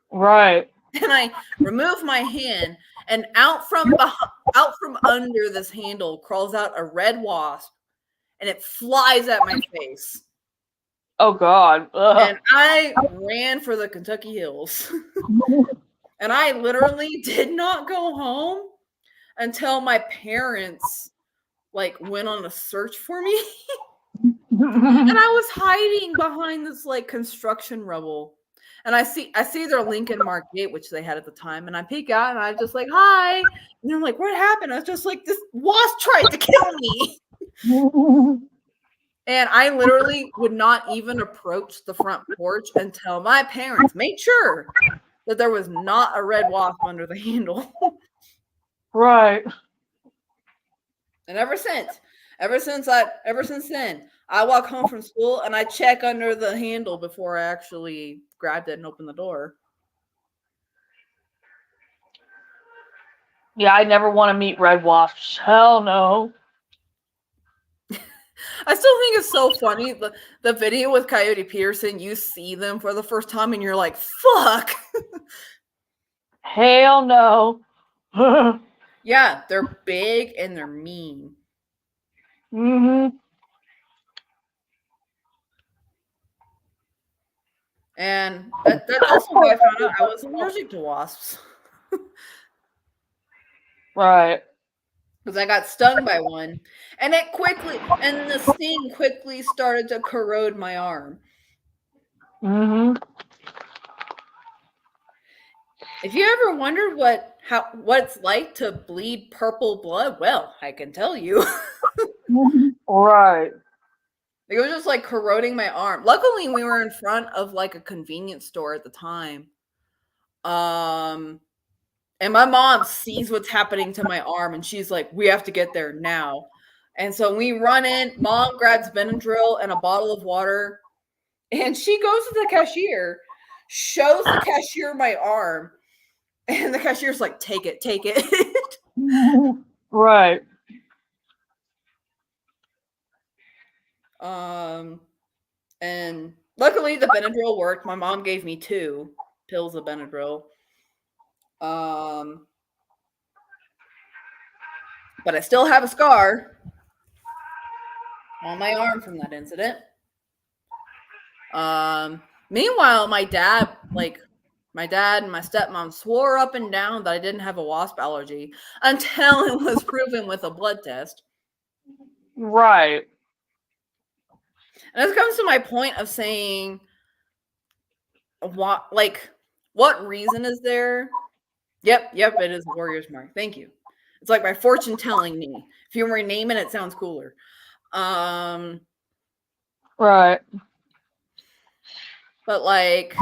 Right. And I remove my hand, and out from under this handle crawls out a red wasp, and it flies at my face. Oh God. Ugh. And I ran for the Kentucky Hills. And I literally did not go home until my parents like went on a search for me. And I was hiding behind this like construction rubble. And I see their Lincoln Mark gate, which they had at the time, and I peek out and I'm just like, hi. And they're like, what happened? I was just like, this wasp tried to kill me. And I literally would not even approach the front porch until my parents made sure that there was not a red wasp under the handle. Right. And ever since then, I walk home from school and I check under the handle before I actually grabbed it and opened the door. Yeah, I never want to meet red wasps. Hell no. I still think it's so funny. The video with Coyote Peterson, you see them for the first time and you're like, fuck. Hell no. Yeah, they're big and they're mean. Mm-hmm. And that's also why I found out I was allergic to wasps. Right. Because I got stung by one. And the sting quickly started to corrode my arm. Mm-hmm. If you ever wondered what it's like to bleed purple blood, well, I can tell you. Right. It was just like corroding my arm. Luckily, we were in front of like a convenience store at the time. And my mom sees what's happening to my arm and she's like, we have to get there now. And so we run in, mom grabs Benadryl and a bottle of water, and she goes to the cashier, shows the cashier my arm, and the cashier's like, take it. Right. And luckily the Benadryl worked. My mom gave me 2 pills of Benadryl. But I still have a scar on my arm from that incident. Meanwhile, my dad and my stepmom swore up and down that I didn't have a wasp allergy until it was proven with a blood test. Right. And this comes to my point of saying, what reason is there? Yep, it is Warrior's Mark. Thank you. It's like my fortune telling me. If you rename it, it sounds cooler. Right. But like,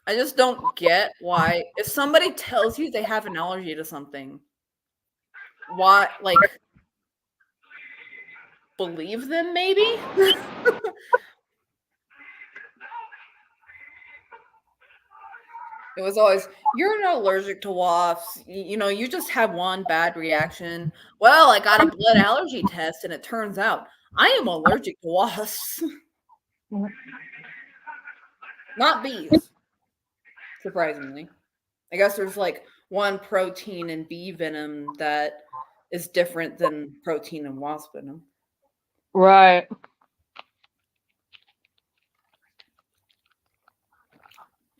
I just don't get why, if somebody tells you they have an allergy to something, why, like, believe them maybe? It was always, you're not allergic to wasps. You just have one bad reaction. Well, I got a blood allergy test and it turns out I am allergic to wasps. Not bees, surprisingly. I guess there's like one protein in bee venom that is different than protein in wasp venom. Right.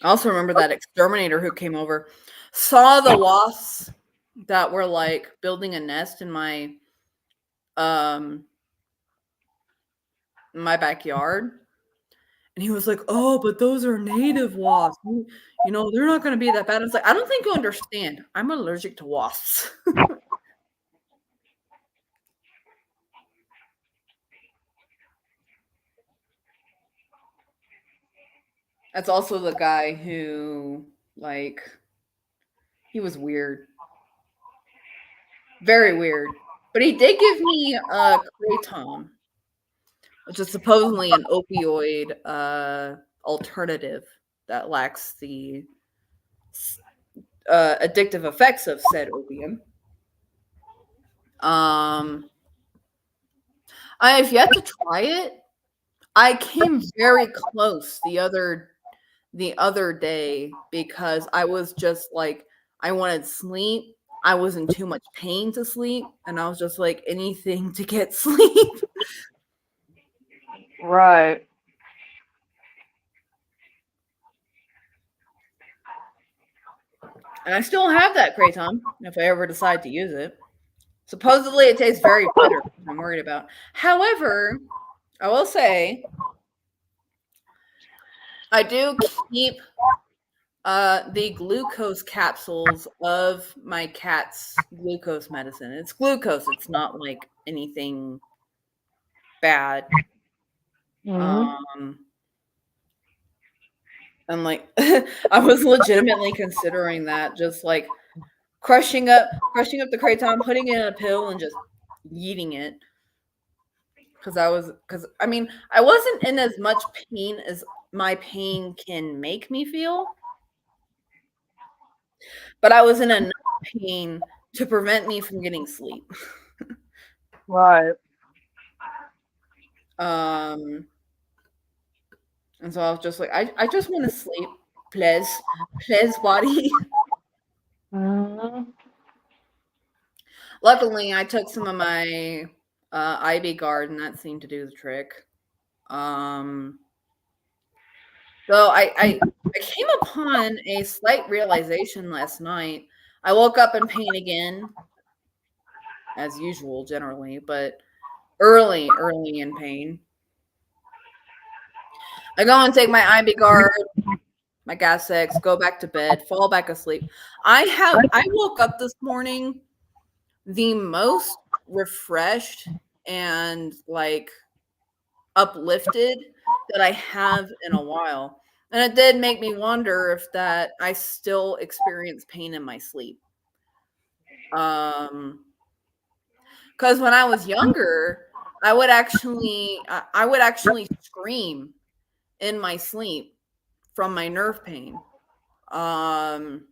I also remember that exterminator who came over, saw the wasps that were like building a nest in my backyard. And he was like, oh, but those are native wasps. They're not going to be that bad. I was like, I don't think you understand. I'm allergic to wasps. That's also the guy who, like, he was weird. Very weird. But he did give me a kratom. which is supposedly an opioid alternative that lacks the addictive effects of said opium. I have yet to try it. I came very close the other day because I was just like, I wanted sleep. I was in too much pain to sleep, and I was just like, anything to get sleep. Right. And I still have that kratom if I ever decide to use it. Supposedly it tastes very bitter, which I'm worried about. However, I will say I do keep the glucose capsules of my cat's glucose medicine. It's glucose. It's not like anything bad. Mm-hmm. And like I was legitimately considering that, just like crushing up the kratom, putting it in a pill, and just eating it. Because I mean, I wasn't in as much pain as my pain can make me feel, but I was in enough pain to prevent me from getting sleep. Right. And so I was just like, I just want to sleep, please body. Mm-hmm. Luckily, I took some of my IB guard, and that seemed to do the trick. So I came upon a slight realization last night. I woke up in pain again, as usual, generally, but early in pain. I go and take my IB guard, my gas X, go back to bed, fall back asleep. I woke up this morning the most refreshed and like uplifted that I have in a while. And it did make me wonder if that I still experience pain in my sleep. Because when I was younger, I would actually scream in my sleep from my nerve pain. And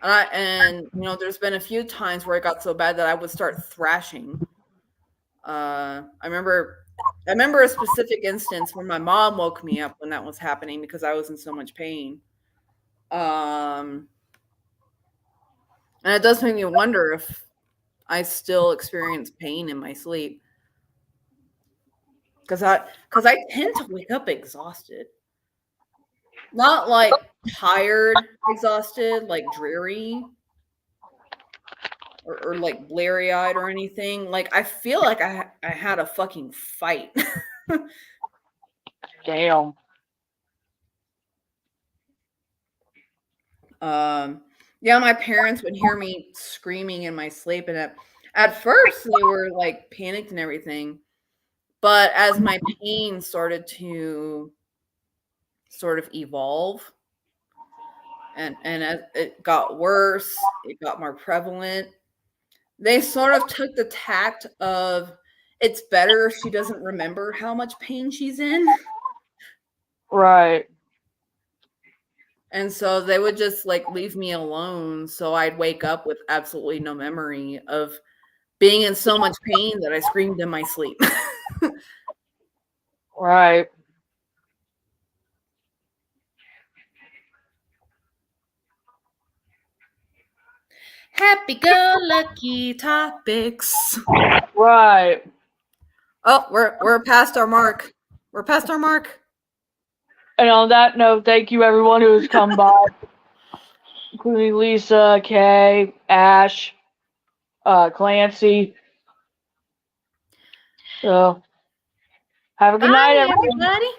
you know, there's been a few times where it got so bad that I would start thrashing. I remember a specific instance where my mom woke me up when that was happening because I was in so much pain. And it does make me wonder if I still experience pain in my sleep. Because I tend to wake up exhausted. Not like tired, exhausted, like dreary. Or like bleary-eyed or anything. Like I feel like I had a fucking fight. Damn. Yeah, my parents would hear me screaming in my sleep, and at first they were like panicked and everything. But as my pain started to sort of evolve and as it got worse, it got more prevalent, they sort of took the tact of, it's better if she doesn't remember how much pain she's in. Right. And so they would just like leave me alone. So I'd wake up with absolutely no memory of being in so much pain that I screamed in my sleep. Right. Happy-go-lucky topics. Right. Oh, we're past our mark. We're past our mark. And on that note, thank you everyone who has come by, including Lisa, Kay, Ash, Clancy. So, have a good night, everybody.